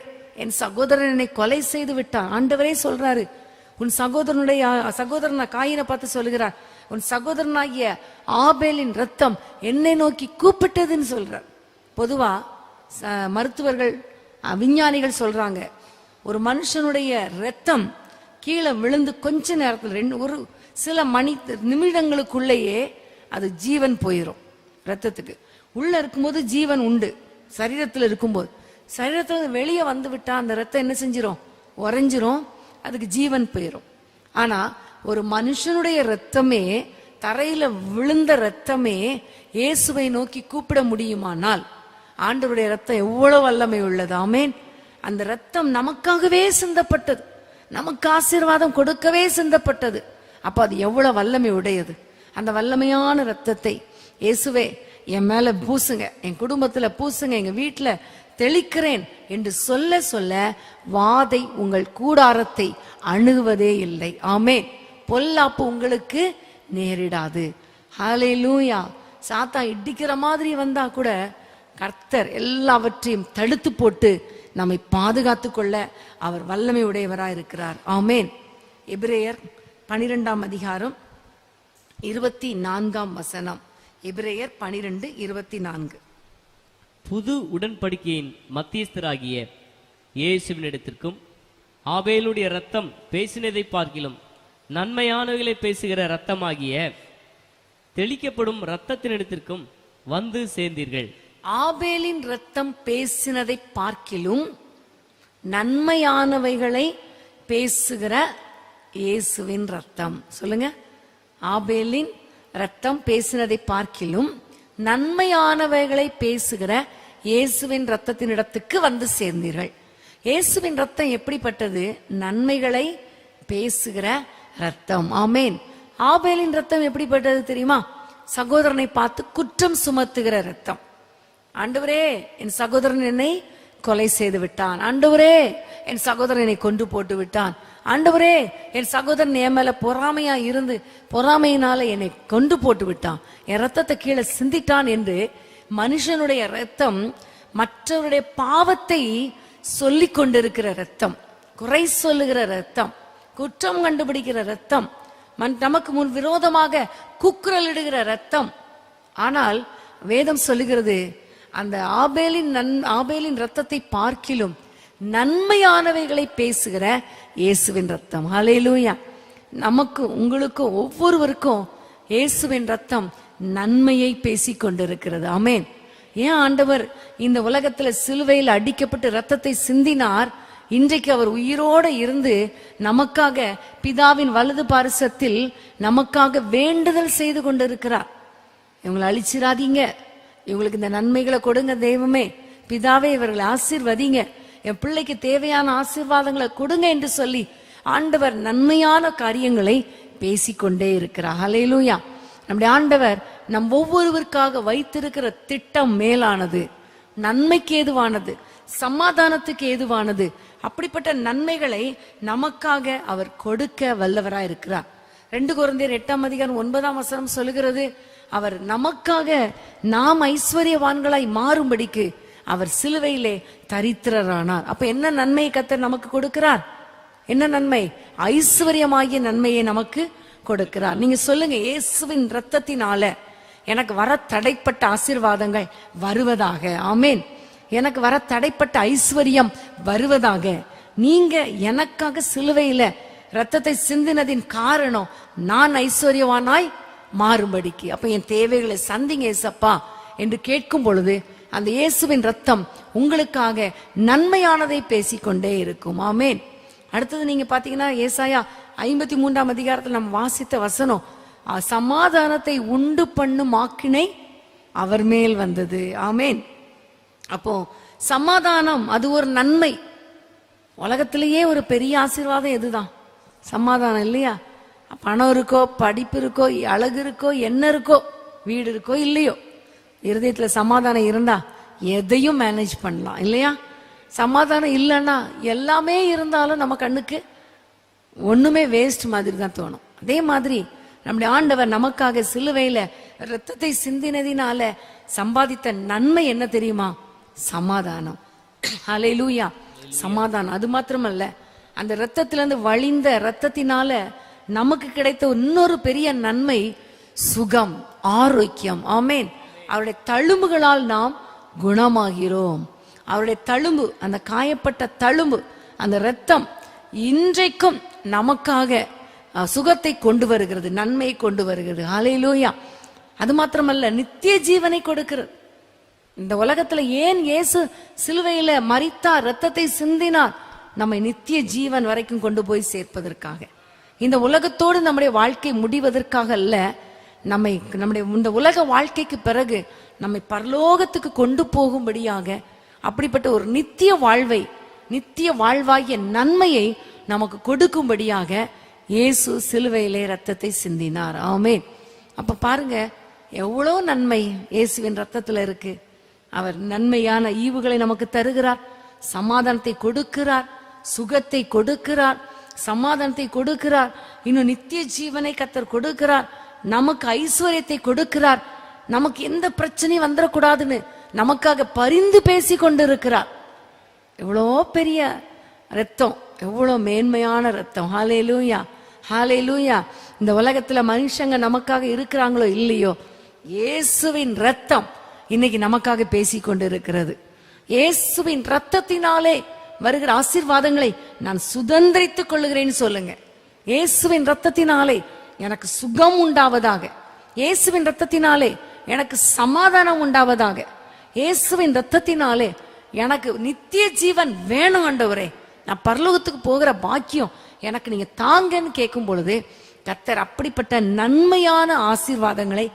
என் சகோதரன் என்னை கொலை செய்து விட்டான். ஆண்டவரே சொல்றாரு, உன் சகோதரன் காயினை பார்த்து சொல்லுகிறார், உன் சகோதரனாகிய ஆபேலின் ரத்தம் என்னை நோக்கி கூப்பிட்டதுன்னு சொல்றார். பொதுவா மருத்துவர்கள், விஞ்ஞானிகள் சொல்றாங்க, ஒரு மனுஷனுடைய ரத்தம் கீழே விழுந்து கொஞ்ச நேரத்தில் ஒரு சில நிமிடங்களுக்குள்ளேயே அது ஜீவன் போயிடும். ரத்தத்துக்கு உள்ள இருக்கும்போது ஜீவன் உண்டு, சரீரத்தில் இருக்கும்போது. சரீரத்துல வெளியே வந்து விட்டா அந்த ரத்தம் என்ன செஞ்சிரும்? உறைஞ்சிரும், அதுக்கு ஜீவன் போயிடும். ஆனா ஒரு மனுஷனுடைய ரத்தமே, தரையில விழுந்த ரத்தமே இயேசுவை நோக்கி கூப்பிட முடியுமானால் ஆண்டவருடைய ரத்தம் எவ்வளவு வல்லமை உள்ளது. ஆமேன். அந்த ரத்தம் நமக்காகவே சிந்தப்பட்டது, நமக்கு ஆசீர்வாதம் கொடுக்கவே சிந்தப்பட்டது. அப்ப அது எவ்வளவு வல்லமை உடையது. அந்த வல்லமையான ரத்தத்தை இயேசுவே என் மேல பூசுங்க, என் குடும்பத்துல பூசுங்க, எங்க வீட்டுல தெளிக்கிறேன் என்று சொல்ல சொல்ல வாதை உங்கள் கூடாரத்தை அணுகுவதே இல்லை. ஆமேன். பொல்லாப்பு உங்களுக்கு நேரிடாது. ஹல்லேலூயா. சாத்தா இடிக்கிற மாதிரி வந்தா கூட கர்த்தர் எல்லாவற்றையும் தடுத்து போட்டு நம்மை பாதுகாத்து கொள்ள அவர் வல்லமை உடையவராய் இருக்கிறார். ஆமேன். எபிரேயர் 12ஆம் அதிகாரம் 24ஆம் வசனம். எபிரேயர் 12:24. புது உடன்படிக்கையின் மத்தியஸ்தராகிய இயேசுவினிடத்திற்கும் ஆபேலுடைய ரத்தம் பேசினதை பார்க்கிலும் நன்மையானவைகளை பேசுகிற ரத்தமாகிய தெளிக்கப்படும் இரத்தத்தினிடத்திற்கும் வந்து சேர்ந்தீர்கள். ஆபேலின் ரத்தம் பேசினதை பார்க்கிலும் நன்மையானவைகளை பேசுகிற இயேசுவின் ரத்தம். சொல்லுங்க. ஆபேலின் ரத்தம் பேசினதை பார்க்கிலும் நன்மையானவைகளை பேசுகிற இயேசுவின் ரத்தத்தின் இடத்துக்கு வந்து சேர்ந்தீர்கள். இயேசுவின் ரத்தம் எப்படிப்பட்டது? நன்மைகளை பேசுகிற ரத்தம். ஆமேன். ஆபேலின் ரத்தம் எப்படிப்பட்டது தெரியுமா? சகோதரனை பார்த்து குற்றம் சுமத்துகிற ரத்தம். ஆண்டவரே, என் சகோதரன் என்னை கொலை செய்து விட்டான். ஆண்டவரே, என் சகோதரன் என்னை கொண்டு போட்டு விட்டான். ஆண்டவரே, என் சகோதரன் என் மேல பொறாமையா இருந்து பொறாமையினால என்னை கொண்டு போட்டு விட்டான், என் ரத்தத்தை கீழே சிந்திட்டான் என்று மனுஷனுடைய ரத்தம் மற்றவருடைய பாவத்தை சொல்லிக் கொண்டிருக்கிற ரத்தம், குறை சொல்லுகிற ரத்தம், குற்றம் கண்டுபிடிக்கிற ரத்தம், நமக்கு முன் விரோதமாக குக்குரலிடுகிற ரத்தம். ஆனால் வேதம் சொல்லுகிறது, அந்த ஆபேலின் ரத்தத்தை பார்க்கிலும் நன்மையானவைகளை பேசுகிற இயேசுவின் ரத்தம். ஹல்லேலூயா. நமக்கு உங்களுக்கு ஒவ்வொருவருக்கும் இயேசுவின் ரத்தம் நன்மையை பேசிக் கொண்டிருக்கிறது. ஆமேன். ஏன் ஆண்டவர் இந்த உலகத்துல சிலுவையில் அடிக்கப்பட்டு ரத்தத்தை சிந்தினார்? இன்றைக்கு அவர் உயிரோட இருந்து நமக்காக பிதாவின் வலது பாரிசத்தில் நமக்காக வேண்டுதல் செய்து கொண்டிருக்கிறார். இவங்களை அழிச்சிராதீங்க, இவங்களுக்கு இந்த நன்மைகளை கொடுங்க தெய்வமே, பிதாவே இவர்களை ஆசீர்வதிங்க, என் பிள்ளைக்கு தேவையான ஆசீர்வாதங்களை கொடுங்க என்று சொல்லி ஆண்டவர் நன்மையான காரியங்களை பேசிக்கொண்டே இருக்கிறார். ஹல்லேலூயா. நம்முடைய ஆண்டவர் நம் ஒவ்வொருவருக்காக வைத்திருக்கிற திட்டம் மேலானது, நன்மைக்கு ஏதுவானது, சமாதானத்துக்கு ஏதுவானது. அப்படிப்பட்ட நன்மைகளை நமக்காக அவர் கொடுக்க வல்லவராய் இருக்கிறார். 2 கொரிந்தியர் 8:9 சொல்லுகிறது, அவர் நமக்காக நாம் ஐஸ்வர்யவான்களாய் மாறும்படிக்கு அவர் சிலுவையிலே தரித்திரரானார். அப்ப என்ன நன்மையை கர்த்தர் நமக்கு கொடுக்கிறார்? என்ன நன்மை? ஐஸ்வர்யமாகிய நன்மையை நமக்கு கொடுக்கிறார். நீங்க சொல்லுங்க, இயேசுவின் ரத்தத்தினால எனக்கு வர தடைப்பட்ட ஆசீர்வாதங்கள் வருவதாக. ஆமேன். எனக்கு வர தடைப்பட்ட ஐஸ்வர்யம் வருவதாக. நீங்க எனக்காக சிலுவையில ரத்தத்தை சிந்தினதின் காரணம் நான் ஐஸ்வர்யவானாய் மாறும்படிக்கு. அப்ப என் தேவைகளை சந்திங்க ஏசப்பா என்று கேட்கும் பொழுது அந்த இயேசுவின் ரத்தம் உங்களுக்காக நன்மையானதை பேசிக்கொண்டே இருக்கும். ஆமேன். அடுத்தது நீங்க பாத்தீங்கன்னா ஏசாயா 53 நம்ம வாசித்த வசனம், சமாதானத்தை உண்டு பண்ணும் ஆக்கினை அவர் மேல் வந்தது. ஆமேன். அப்போ சமாதானம் அது ஒரு நன்மை. உலகத்திலேயே ஒரு பெரிய ஆசீர்வாதம் எதுதான்? சமாதானம் இல்லையா? பணம் இருக்கோ, படிப்பு இருக்கோ, அழகு இருக்கோ, என்ன இருக்கோ, வீடு இருக்கோ இல்லையோ, இருதயத்துல சமாதானம் இருந்தா எதையும் மேனேஜ் பண்ணலாம் இல்லையா? சமாதானம் இல்லைன்னா எல்லாமே இருந்தாலும் நம்ம கண்ணுக்கு ஒண்ணுமே வேஸ்ட் மாதிரி தான் தோணும். அதே மாதிரி நம்முடைய ஆண்டவர் நமக்காக சிலுவையில ரத்தத்தை சிந்தினதினால சம்பாதித்த நன்மை என்ன தெரியுமா? சமாதானம். ஹல்லேலூயா. சமாதானம். அது மாத்திரமல்ல, அந்த ரத்தத்திலிருந்து வழிந்த ரத்தத்தினால நமக்கு கிடைத்த இன்னொரு பெரிய நன்மை சுகம், ஆரோக்கியம். ஆமேன். அவருடைய தழும்புகளால் நாம் குணமாகிறோம். அவருடைய தழும்பு, அந்த காயப்பட்ட தழும்பு, அந்த ரத்தம் இன்றைக்கும் நமக்காக சுகத்தை கொண்டு வருகிறது, நன்மையை கொண்டு வருகிறது. ஹல்லேலூயா. அது மாத்திரமல்ல, நித்திய ஜீவனை கொடுக்கிறது. இந்த உலகத்துல ஏன் இயேசு சிலுவையில மரித்தார், ரத்தத்தை சிந்தினார்? நம்மை நித்திய ஜீவன் வரைக்கும் கொண்டு போய் சேர்ப்பதற்காக. இந்த உலகத்தோடு நம்முடைய வாழ்க்கை முடிவதற்காக அல்ல, நம்முடைய இந்த உலக வாழ்க்கைக்கு பிறகு நம்மை பரலோகத்துக்கு கொண்டு போகும்படியாக அப்படிப்பட்ட ஒரு நித்திய வாழ்வை, நித்திய வாழ்வாகிய நன்மையை நமக்கு கொடுக்கும்படியாக இயேசு சிலுவையிலே ரத்தத்தை சிந்தினார். ஆமென். அப்ப பாருங்க, எவ்வளவு நன்மை இயேசுவின் ரத்தத்துல இருக்கு. அவர் நன்மையான ஈவுகளை நமக்கு தருகிறார், சமாதானத்தை கொடுக்கிறார், சுகத்தை கொடுக்கிறார், சமாதானத்தை கொடுக்கிறார், இன்னும் நித்திய ஜீவனை கர்த்தர் கொடுக்கிறார், நமக்கு ஐஸ்வர்யத்தை கொடுக்கிறார், நமக்கு எந்த பிரச்சனையும் வந்துடக்கூடாதுன்னு நமக்காக பரிந்து பேசி கொண்டிருக்கிறார். எவ்வளோ பெரிய ரத்தம், எவ்வளோ மேன்மையான ரத்தம். ஹல்லேலூயா, ஹல்லேலூயா. இந்த உலகத்துல மனுஷங்க நமக்காக இருக்கிறாங்களோ இல்லையோ, இயேசுவின் ரத்தம் இன்னைக்கு நமக்காக பேசி கொண்டிருக்கிறது. இயேசுவின் ரத்தத்தினாலே வருகிற ஆசீர்வாதங்களை நான் சுதந்திரித்துக் கொள்ளுகிறேன்னு சொல்லுங்க. இயேசுவின் ரத்தத்தினாலே எனக்கு சுகம் உண்டாவதாக, இயேசுவின் ரத்தத்தினாலே எனக்கு சமாதானம் உண்டாவதாக, இயேசுவின் ரத்தத்தினாலே எனக்கு நித்திய ஜீவன் வேணும் ஆண்டவரே, நான் பரலோகத்துக்கு போகிற பாக்கியம் எனக்கு நீங்க தாங்கன்னு கேட்கும் பொழுது கர்த்தர் அப்படிப்பட்ட நன்மையான ஆசீர்வாதங்களை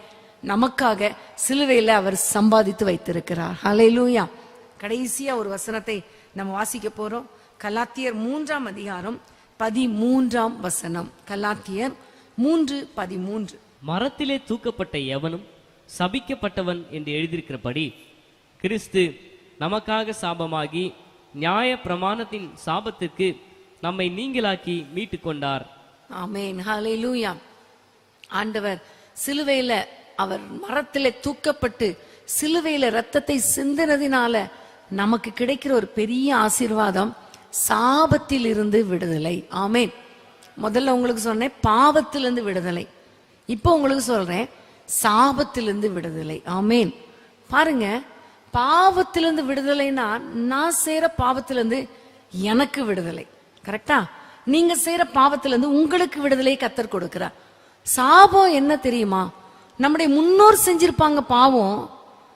நமக்காக சிலுவையில் அவர் சம்பாதித்து வைத்திருக்கிறார். ஹல்லேலூயா. கடைசியா ஒரு வசனத்தை நம்ம வாசிக்க போறோம். கலாத்தியர் 3ஆம் அதிகாரம் 13ஆம் வசனம். கலாத்தியர் 3:13. மரத்திலே தூக்கப்பட்ட எவனும் சபிக்கப்பட்டவன் என்று எழுதியிருக்கிறபடி கிறிஸ்து நமக்காக சாபமாகி நியாய பிரமாணத்தின் சாபத்திற்கு நம்மை நீங்களாக்கி மீட்டு கொண்டார். ஆமென். ஹல்லேலூயா. ஆண்டவர் சிலுவையில அவர் மரத்திலே தூக்கப்பட்டு சிலுவையில ரத்தத்தை சிந்தினதினால நமக்கு கிடைக்கிற ஒரு பெரிய ஆசீர்வாதம் சாபத்தில் இருந்து விடுதலை. ஆமென். முதல்ல உங்களுக்கு சொன்னேன் பாவத்திலிருந்து விடுதலை, இப்போ உங்களுக்கு சொல்றேன் சாபத்திலிருந்து விடுதலை. ஆமென். பாருங்க, பாவத்திலிருந்து விடுதலைனா நான் செய்யற பாவத்திலிருந்து எனக்கு விடுதலை. கரெக்டா? நீங்க செய்யற பாவத்திலிருந்து உங்களுக்கு விடுதலை கர்த்தர் கொடுக்கிறார். சாபம் என்ன தெரியுமா? நம்முடைய முன்னோர் செஞ்சிருப்பாங்க பாவம்,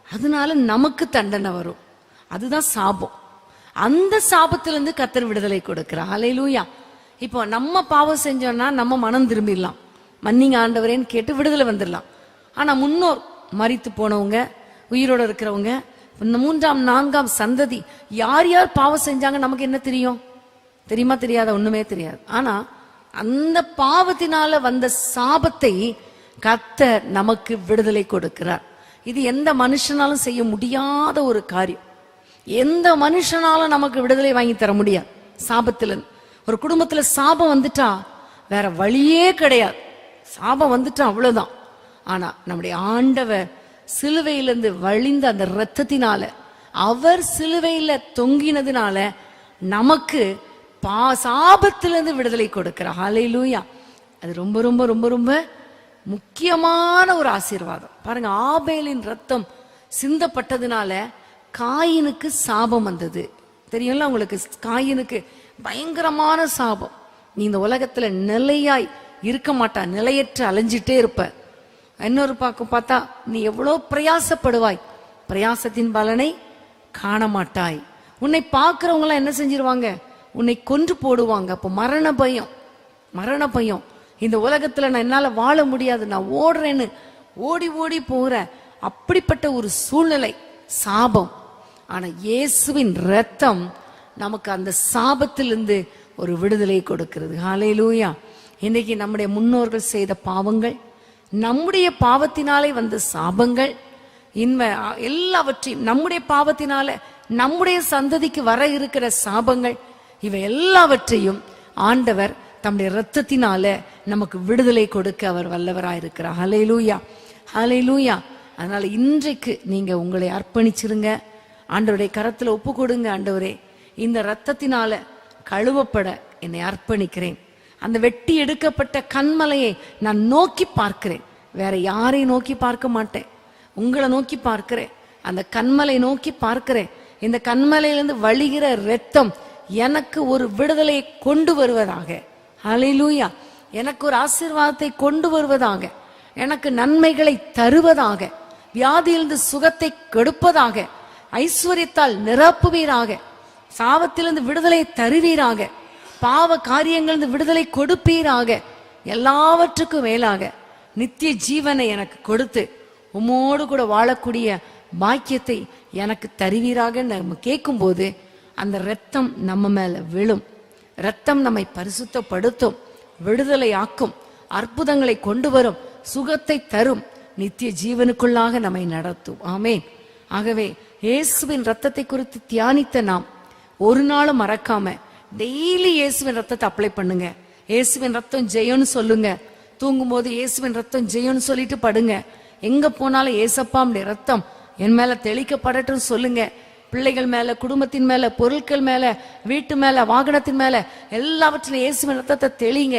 அதனால நமக்கு தண்டனை வரும், அதுதான் சாபம். அந்த சாபத்திலிருந்து கர்த்தர் விடுதலை கொடுக்கிறார். ஹல்லேலூயா. இப்போ நம்ம பாவம் செஞ்சோம்னா நம்ம மனம் திரும்பிடலாம், மன்னிங்க ஆண்டவரேன்னு கேட்டு விடுதலை வந்துடலாம். ஆனா முன்னோர் மரித்து போனவங்க, உயிரோட இருக்கிறவங்க, இந்த 3ஆம் 4ஆம் சந்ததி யார் யார் பாவம் செஞ்சாங்க நமக்கு என்ன தெரியும்? தெரியுமா? தெரியாத? ஒண்ணுமே தெரியாது. ஆனா அந்த பாவத்தினால வந்த சாபத்தை கர்த்தர் நமக்கு விடுதலை கொடுக்கிறார். இது எந்த மனுஷனாலும் செய்ய முடியாத ஒரு காரியம். எந்த மனுஷனாலும் நமக்கு விடுதலை வாங்கி தர முடியாது சாபத்துல. ஒரு குடும்பத்துல சாபம் வந்துட்டா வேற வழியே கிடையாது, சாபம் வந்துட்டா அவ்வளவுதான். ஆனா நம்முடைய ஆண்டவர் சிலுவையிலிருந்து வழிந்த அந்த இரத்தத்தினால, அவர் சிலுவையில தொங்கினதுனால நமக்கு சாபத்திலிருந்து விடுதலை கொடுக்கிறார். ஹல்லேலூயா. அது ரொம்ப ரொம்ப ரொம்ப ரொம்ப முக்கியமான ஒரு ஆசீர்வாதம். பாருங்க, ஆபேலின் ரத்தம் சிந்தப்பட்டதுனால காயினுக்கு சாபம் வந்தது. தெரியும்ல உங்களுக்கு? காயினுக்கு பயங்கரமான சாபம். நீ இந்த உலகத்துல நிலையாய் இருக்க மாட்டா, நிலையற்ற அலைஞ்சிட்டே இருப்ப. இன்னொரு பக்கம் பார்த்தா நீ எவ்வளவு பிரயாசப்படுவாய், பிரயாசத்தின் பலனை காண மாட்டாய். உன்னை பார்க்கிறவங்க எல்லாம் என்ன செஞ்சிருவாங்க? உன்னை கொன்று போடுவாங்க. அப்போ மரண பயம், மரண பயம். இந்த உலகத்துல நான் என்னால வாழ முடியாது, நான் ஓடுறேன்னு ஓடி ஓடி போகிற அப்படிப்பட்ட ஒரு சூழ்நிலை, சாபம். ஆனா இயேசுவின் ரத்தம் நமக்கு அந்த சாபத்திலிருந்து ஒரு விடுதலை கொடுக்கிறது. ஹல்லேலூயா. இன்னைக்கு நம்முடைய முன்னோர்கள் செய்த பாவங்கள், நம்முடைய பாவத்தினாலே வந்த சாபங்கள், எல்லாவற்றையும் நம்முடைய பாவத்தினால நம்முடைய சந்ததிக்கு வர இருக்கிற சாபங்கள், இவை எல்லாவற்றையும் ஆண்டவர் தம்முடைய இரத்தத்தினால நமக்கு விடுதலை கொடுக்க அவர் வல்லவராயிருக்கிறார். ஹல்லேலூயா, ஹல்லேலூயா. அதனால இன்றைக்கு நீங்க உங்களை அர்ப்பணிச்சிருங்க, ஆண்டவருடைய கரத்துல ஒப்பு கொடுங்க. ஆண்டவரே, இந்த இரத்தத்தினால கழுவப்பட என்னை அர்ப்பணிக்கிறேன். அந்த வெட்டி எடுக்கப்பட்ட கண்மலையை நான் நோக்கி பார்க்கிறேன், வேற யாரையும் நோக்கி பார்க்க மாட்டேன், உங்களை நோக்கி பார்க்கிறேன். அந்த கண்மலை நோக்கி பார்க்கிறேன். இந்த கண்மலையிலிருந்து வழிகிற இரத்தம் எனக்கு ஒரு விடுதலையை கொண்டு வருவதாக. ஹல்லேலூயா. எனக்கு ஒரு ஆசீர்வாதத்தை கொண்டு வருவதாக, எனக்கு நன்மைகளை தருவதாக, வியாதியிலிருந்து சுகத்தை கெடுப்பதாக, ஐஸ்வர்யத்தால் நிரப்புவீராக, சாபத்திலிருந்து விடுதலை தருவீராக, பாவ காரியங்களிலிருந்து விடுதலை கொடுப்பீராக, எல்லாவற்றுக்கும் மேலாக நித்திய ஜீவனை எனக்கு கொடுத்து உம்மோடு கூட வாழக்கூடிய பாக்கியத்தை எனக்கு தருவீராக நம்ம கேட்கும் போது அந்த இரத்தம் நம்ம மேல விழும். இரத்தம் நம்மை பரிசுத்தப்படுத்தும், விடுதலை ஆக்கும், அற்புதங்களை கொண்டு வரும், சுகத்தை தரும், நித்திய ஜீவனுக்குள்ளாக நம்மை நடத்தும். ஆமென். ஆகவே இயேசுவின் ரத்தத்தை குறித்து தியானித்த நாம் ஒரு நாளும் மறக்காம டெய்லி இயேசுவின் ரத்தத்தை அப்ளை பண்ணுங்க. இயேசுவின் ரத்தம் ஜெயம்னு சொல்லுங்க. தூங்கும் போது இயேசுவின் ரத்தம் ஜெயம்னு சொல்லிட்டு படுங்க. எங்க போனாலும் ஏசப்பாவுடைய ரத்தம் என் மேல தெளிக்கப்படட்டும் சொல்லுங்க. பிள்ளைகள் மேல, குடும்பத்தின் மேல, பொருட்கள் மேல, வீட்டு மேல, வாகனத்தின் மேல, எல்லாவற்றிலும் இயேசுவின் ரத்தத்தை தெளிங்க.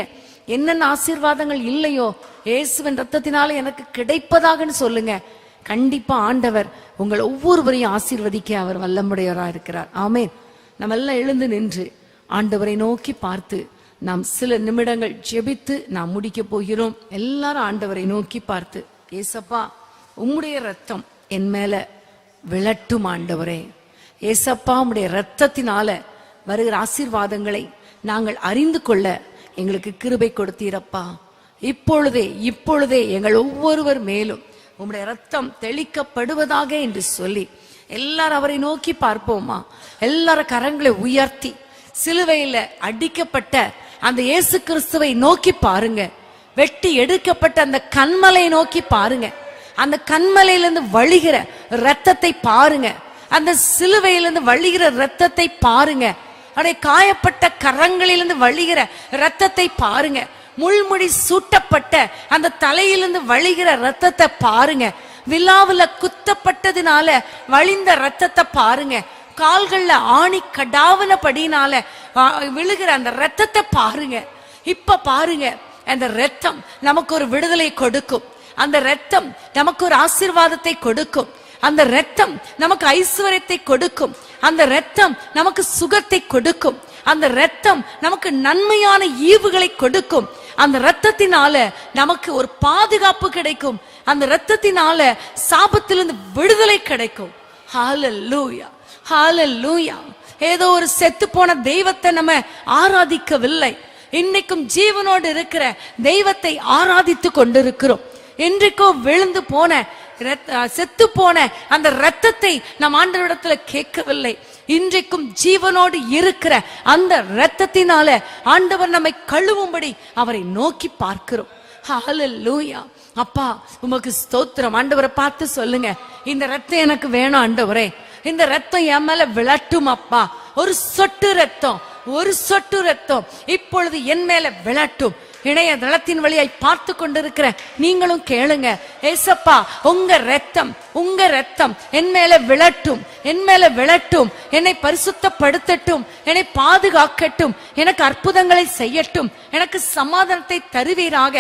என்னென்ன ஆசீர்வாதங்கள் இல்லையோ இயேசுவின் ரத்தத்தினால எனக்கு கிடைப்பதாகன்னு சொல்லுங்க. கண்டிப்பா ஆண்டவர் உங்கள் ஒவ்வொருவரையும் ஆசீர்வதிக்க அவர் வல்லமுடையவராக இருக்கிறார். ஆமென். நம்ம எல்லாம் எழுந்து நின்று ஆண்டவரை நோக்கி பார்த்து நாம் சில நிமிடங்கள் ஜெபித்து நாம் முடிக்க போகிறோம். எல்லாரும் ஆண்டவரை நோக்கி பார்த்து, ஏசப்பா, உம்முடைய ரத்தம் என் மேல விழட்டும் ஆண்டவரே. ஏசப்பா, உம்முடைய இரத்தத்தினால வருகிற ஆசீர்வாதங்களை நாங்கள் அறிந்து கொள்ள எங்களுக்கு கிருபை கொடுத்தீரப்பா. இப்பொழுதே எங்கள் ஒவ்வொருவர் மேலும் உம்முடைய இரத்தம் தெளிக்கப்படுவதாக என்று சொல்லி எல்லாரும் அவரை நோக்கி பார்ப்போமா? எல்லாரும் கரங்களை உயர்த்தி சிலுவையில அடிக்கப்பட்ட அந்த இயேசு கிறிஸ்துவை நோக்கி பாருங்க. வெட்டி எடுக்கப்பட்ட அந்த கன்மலை நோக்கி பாருங்க. அந்த கன்மலையிலிருந்து வழிகிற இரத்தத்தை பாருங்க. அந்த சிலுவையிலிருந்து வழிகிற இரத்தத்தை பாருங்க. அவருடைய காயப்பட்ட கரங்களிலிருந்து வழிகிற இரத்தத்தை பாருங்க. முள்முடி சூட்டப்பட்ட அந்த தலையிலிருந்து வழிகிற இரத்தத்தை பாருங்க. விலாவுல குத்தப்பட்டதினால வழிந்த இரத்தத்தை பாருங்க. கால்கள்ல ஆணி கடாவனபடினால விழுகிற அந்த இரத்தத்தை பாருங்க. இப்ப பாருங்க, அந்த இரத்தம் நமக்கு ஒரு விடுதலை கொடுக்கும். அந்த இரத்தம் நமக்கு ஒரு ஆசீர்வாதத்தை கொடுக்கும். அந்த இரத்தம் நமக்கு ஐஸ்வர்யத்தை கொடுக்கும். அந்த இரத்தம் நமக்கு சுகத்தை கொடுக்கும். அந்த இரத்தம் நமக்கு நன்மையான ஈவுகளை கொடுக்கும். அந்த இரத்தத்தினால நமக்கு ஒரு பாதுகாப்பு கிடைக்கும். அந்த இரத்தத்தினால சாபத்திலிருந்து விடுதலை கிடைக்கும். ஹல்லேலூயா, ஹல்லேலூயா. ஏதோ ஒரு செத்து போன தெய்வத்தை நம்ம ஆராதிக்கவில்லை. இன்னைக்கும் ஜீவனோடு இருக்கிற தெய்வத்தை ஆராதித்து கொண்டிருக்கிறோம். என்றைக்கோ விழுந்து போன செத்து போன அந்த இரத்தத்தை நம் ஆண்டவரிடத்துல கேட்கவில்லை. இன்றைக்கும் ஜீவனோடு இருக்கிற அந்த இரத்தத்தினால ஆண்டவர் நம்மை கழுவும்படி அவரை நோக்கி பார்க்கிறோம். ஹல்லேலூயா. அப்பா, உமக்கு ஸ்தோத்திரம். ஆண்டவரை பார்த்து சொல்லுங்க, இந்த இரத்தம் எனக்கு வேணும் ஆண்டவரே. இந்த இரத்தம் என் மேல விழட்டும் அப்பா. ஒரு சொட்டு ரத்தம் இப்பொழுது என் மேல விழட்டும். இணையதளத்தின் வழியாய் பார்த்து கொண்டிருக்கிற நீங்களும் கேளுங்க. ஏசப்பா, உங்க ரத்தம் என் மேல விழட்டும். என்னை பரிசுத்தப்படுத்தட்டும், என்னை பாதுகாக்கட்டும், எனக்கு அற்புதங்களை செய்யட்டும், எனக்கு சமாதானத்தை தருவீராக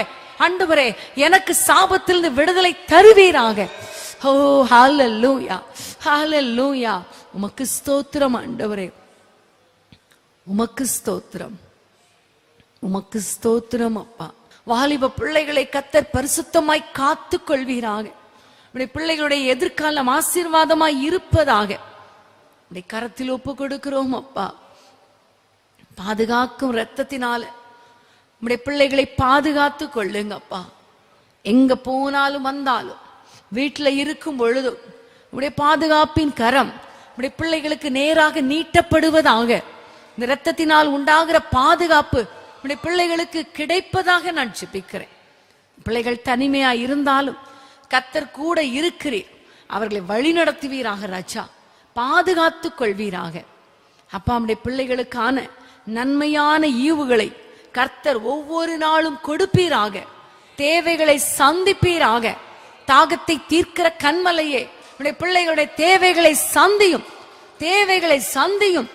ஆண்டவரே. எனக்கு சாபத்திலிருந்து விடுதலை தருவீராக. ஓ ஹல்லேலூயா, ஹல்லேலூயா. உமக்கு ஸ்தோத்திரம் ஆண்டவரே, உமக்கு ஸ்தோத்திரம் அப்பா. வாலிப பிள்ளைகளை கர்த்தர் பரிசுத்தமாய் காத்து கொள்வீராக. பிள்ளைகளுடைய எதிர்காலம் ஆசீர்வாதமாய் இருப்பதாக கரத்தில் ஒப்பு கொடுக்கிறோம் அப்பா. பாதுகாக்கும் இரத்தத்தினால நம்முடைய பிள்ளைகளை பாதுகாத்து கொள்ளுங்க அப்பா. எங்க போனாலும் வந்தாலும் வீட்டுல இருக்கும் பொழுதும் உடைய பாதுகாப்பின் கரம் உடைய பிள்ளைகளுக்கு நேராக நீட்டப்படுவதாக. இந்த இரத்தத்தினால் உண்டாகிற பாதுகாப்பு உடைய பிள்ளைகளுக்கு கிடைப்பதாக நான் ஜெபிக்கிறேன். பிள்ளைகள் தனிமையா இருந்தாலும் கர்த்தர் கூட இருக்கிறீர். அவர்களை வழி நடத்துவீராக ராஜா, பாதுகாத்து கொள்வீராக அப்பா. நம்முடைய பிள்ளைகளுக்கான நன்மையான ஈவுகளை கர்த்தர் ஒவ்வொரு நாளும் கொடுப்பீராக. தேவைகளை சந்திப்பீராக. தாகத்தை தீர்க்கிற கன்மலையே, நம்முடைய பிள்ளைகளுடைய தேவைகளை சந்தியும்.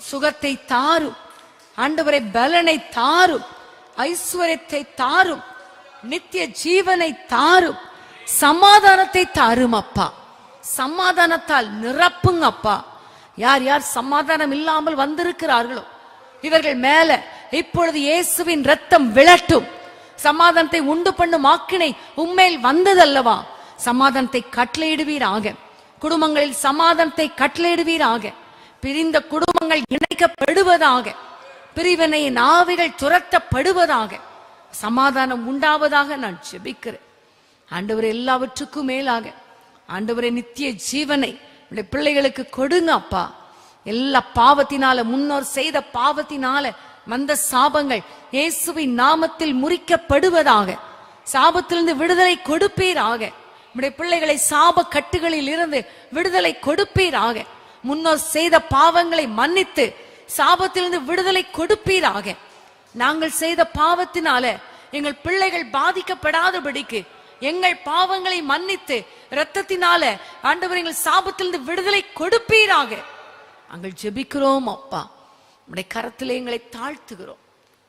சுகத்தை தாரும் ஆண்டவரே, பலனை தாரும், ஐஸ்வர்யத்தை தாரும், நித்திய ஜீவனை தாரும், சமாதானத்தை தாரும் அப்பா. சமாதானத்தால் நிரப்புங்க அப்பா. யார் யார் சமாதானம் இல்லாமல் வந்திருக்கிறார்களோ இவர்கள் மேல இப்பொழுது இயேசுவின் இரத்தம் விழட்டும். சமாதானத்தை உண்டு பண்ணும் ஆக்கினை உம்மேல் வந்ததல்லவா, சமாதானத்தை கட்டளையிடுவீராக. குடும்பங்களில் சமாதானத்தை கட்டளையிடுவீராக. பிரிந்த குடும்பங்கள் இணைக்கப்படுவதாக. பிரிவினையின் ஆவிகள் துரத்தப்படுவதாக. சமாதானம் உண்டாவதாக நான் ஜெபிக்கிறேன். ஆண்டவரே, எல்லாவற்றுக்கும் மேலாக ஆண்டவரே, நித்திய ஜீவனை பிள்ளைகளுக்கு கொடுங்க அப்பா. எல்லா பாவத்தினால, முன்னோர் செய்த பாவத்தினால வந்த சாபங்கள் இயேசுவின் நாமத்தில் முறிக்கப்படுவதாக. சாபத்திலிருந்து விடுதலை கொடுப்பீராக. நம்முடைய பிள்ளைகளை சாப கட்டுகளில் இருந்து விடுதலை கொடுப்பீராக. முன்னோர் செய்த பாவங்களை மன்னித்து சாபத்திலிருந்து விடுதலை கொடுப்பீராக. நாங்கள் செய்த பாவத்தினால எங்கள் பிள்ளைகள் பாதிக்கப்படாதபடிக்கு எங்கள் பாவங்களை மன்னித்து இரத்தத்தினால ஆண்டவர் எங்கள் சாபத்திலிருந்து விடுதலை கொடுப்பீராக. நாங்கள் ஜெபிக்கிறோம் அப்பா. உம்முடைய கரத்திலே எங்களை தாழ்த்துகிறோம்.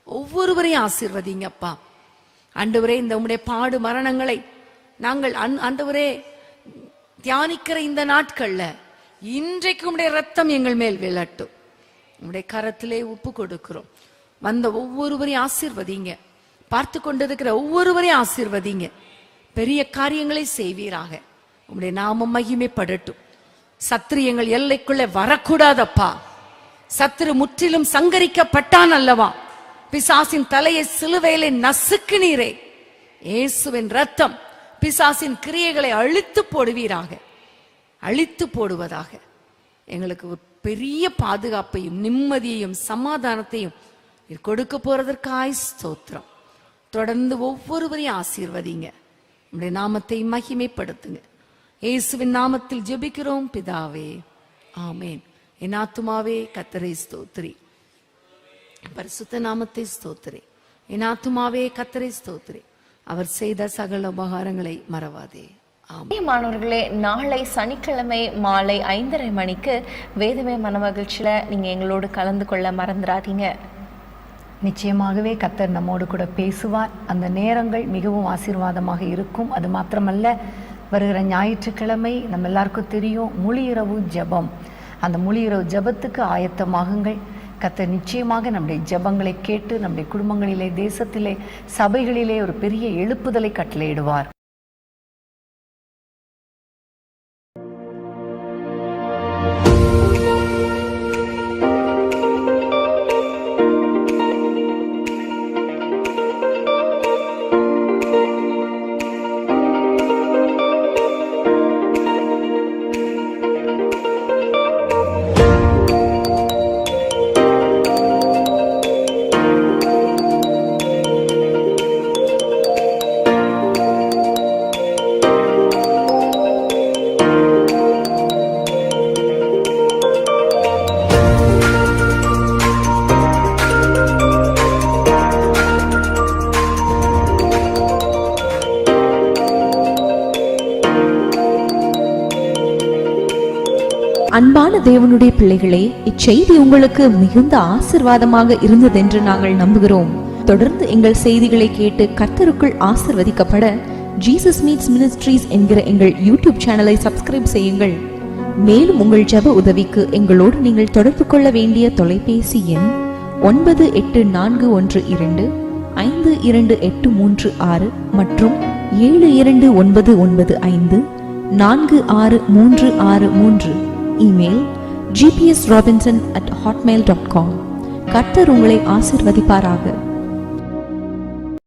ஒவ்வொருவரையும் ஆசீர்வதிங்க அப்பா. ஆண்டவரே, இந்த உம்முடைய பாடு மரணங்களை நாங்கள் ஆண்டவரே தியானிக்கிற இந்த நாட்கள்ல இன்றைக்கு உம்முடைய ரத்தம் எங்கள் மேல் விழட்டும். உம்முடைய கரத்திலே ஒப்பு கொடுக்கிறோம். வந்த ஒவ்வொருவரையும் ஆசீர்வதிங்க. பார்த்து கொண்டிருக்கிற ஒவ்வொருவரையும் ஆசீர்வதிங்க. பெரிய காரியங்களை செய்வீராக. உம்முடைய நாமம் மகிமைப்படட்டும். சத்துரு எங்கள் எல்லைக்குள்ளே வரக்கூடாதப்பா. சத்துரு முற்றிலும் சங்கரிக்கப்பட்டான் அல்லவா? பிசாசின் தலையை சிலுவையிலே நசுக்குனீரே. இயேசுவின் ரத்தம் பிசாசின் கிரியைகளை அழித்து போடுவீராக. அழித்து போடுவதாக எங்களுக்கு ஒரு பெரிய பாதுகாப்பையும் நிம்மதியையும் சமாதானத்தையும் கொடுக்க போறதற்காய் ஸ்தோத்திரம். தொடர்ந்து ஒவ்வொருவரையும் ஆசீர்வதிங்க. உங்களுடைய நாமத்தை மகிமைப்படுத்துங்க. இயேசுவின் நாமத்தில் ஜெபிக்கிறோம் பிதாவே, ஆமேன். என் ஆத்துமாவே கர்த்தரை ஸ்தோத்திரி, பரிசுத்த நாமத்தை ஸ்தோத்திரி. என் ஆத்துமாவே கர்த்தரை ஸ்தோத்திரி, அவர் செய்த சகல உபகாரங்களை மறவாதே. மாணவர்களே, நாளை சனிக்கிழமை மாலை 5:30 மணிக்கு வேதமே மனமகிழ்ச்சியில நீங்க எங்களோடு கலந்து கொள்ள மறந்துடாதீங்க. நிச்சயமாகவே கர்த்தர் நம்மோடு கூட பேசுவார். அந்த நேரங்கள் மிகவும் ஆசீர்வாதமாக இருக்கும். அது மாத்திரமல்ல, வருகிற ஞாயிற்றுக்கிழமை நம்ம எல்லாருக்கும் தெரியும் முழு இரவு ஜெபம். அந்த முழு இரவு ஜெபத்துக்கு ஆயத்தமாகுங்கள். கர்த்தர் நிச்சயமாக நம்முடைய ஜெபங்களை கேட்டு நம்முடைய குடும்பங்களிலே, தேசத்திலே, சபைகளிலே ஒரு பெரிய எழுப்புதலை கட்டளையிடுவார். அன்பான தேவனுடைய பிள்ளைகளே, இச்செய்தி உங்களுக்கு மிகுந்த ஆசிர்வாதமாக இருந்ததென்று நாங்கள் நம்புகிறோம். தொடர்ந்து எங்கள் செய்திகளை கேட்டு கர்த்தருக்குள் ஆசிர்வதிக்கப்பட ஜீசஸ் மீட்ஸ் மினிஸ்ட்ரீஸ் என்கிற எங்கள் யூடியூப் சேனலை சப்ஸ்கிரைப் செய்யுங்கள். மேலும் உங்கள் ஜெப உதவிக்கு எங்களோடு நீங்கள் தொடர்பு கொள்ள வேண்டிய தொலைபேசி எண் 9842252836 மற்றும் 7299546363. Email gpsrobinson@hotmail.com. கர்த்தர் உங்களை ஆசிர்வதிப்பாராக.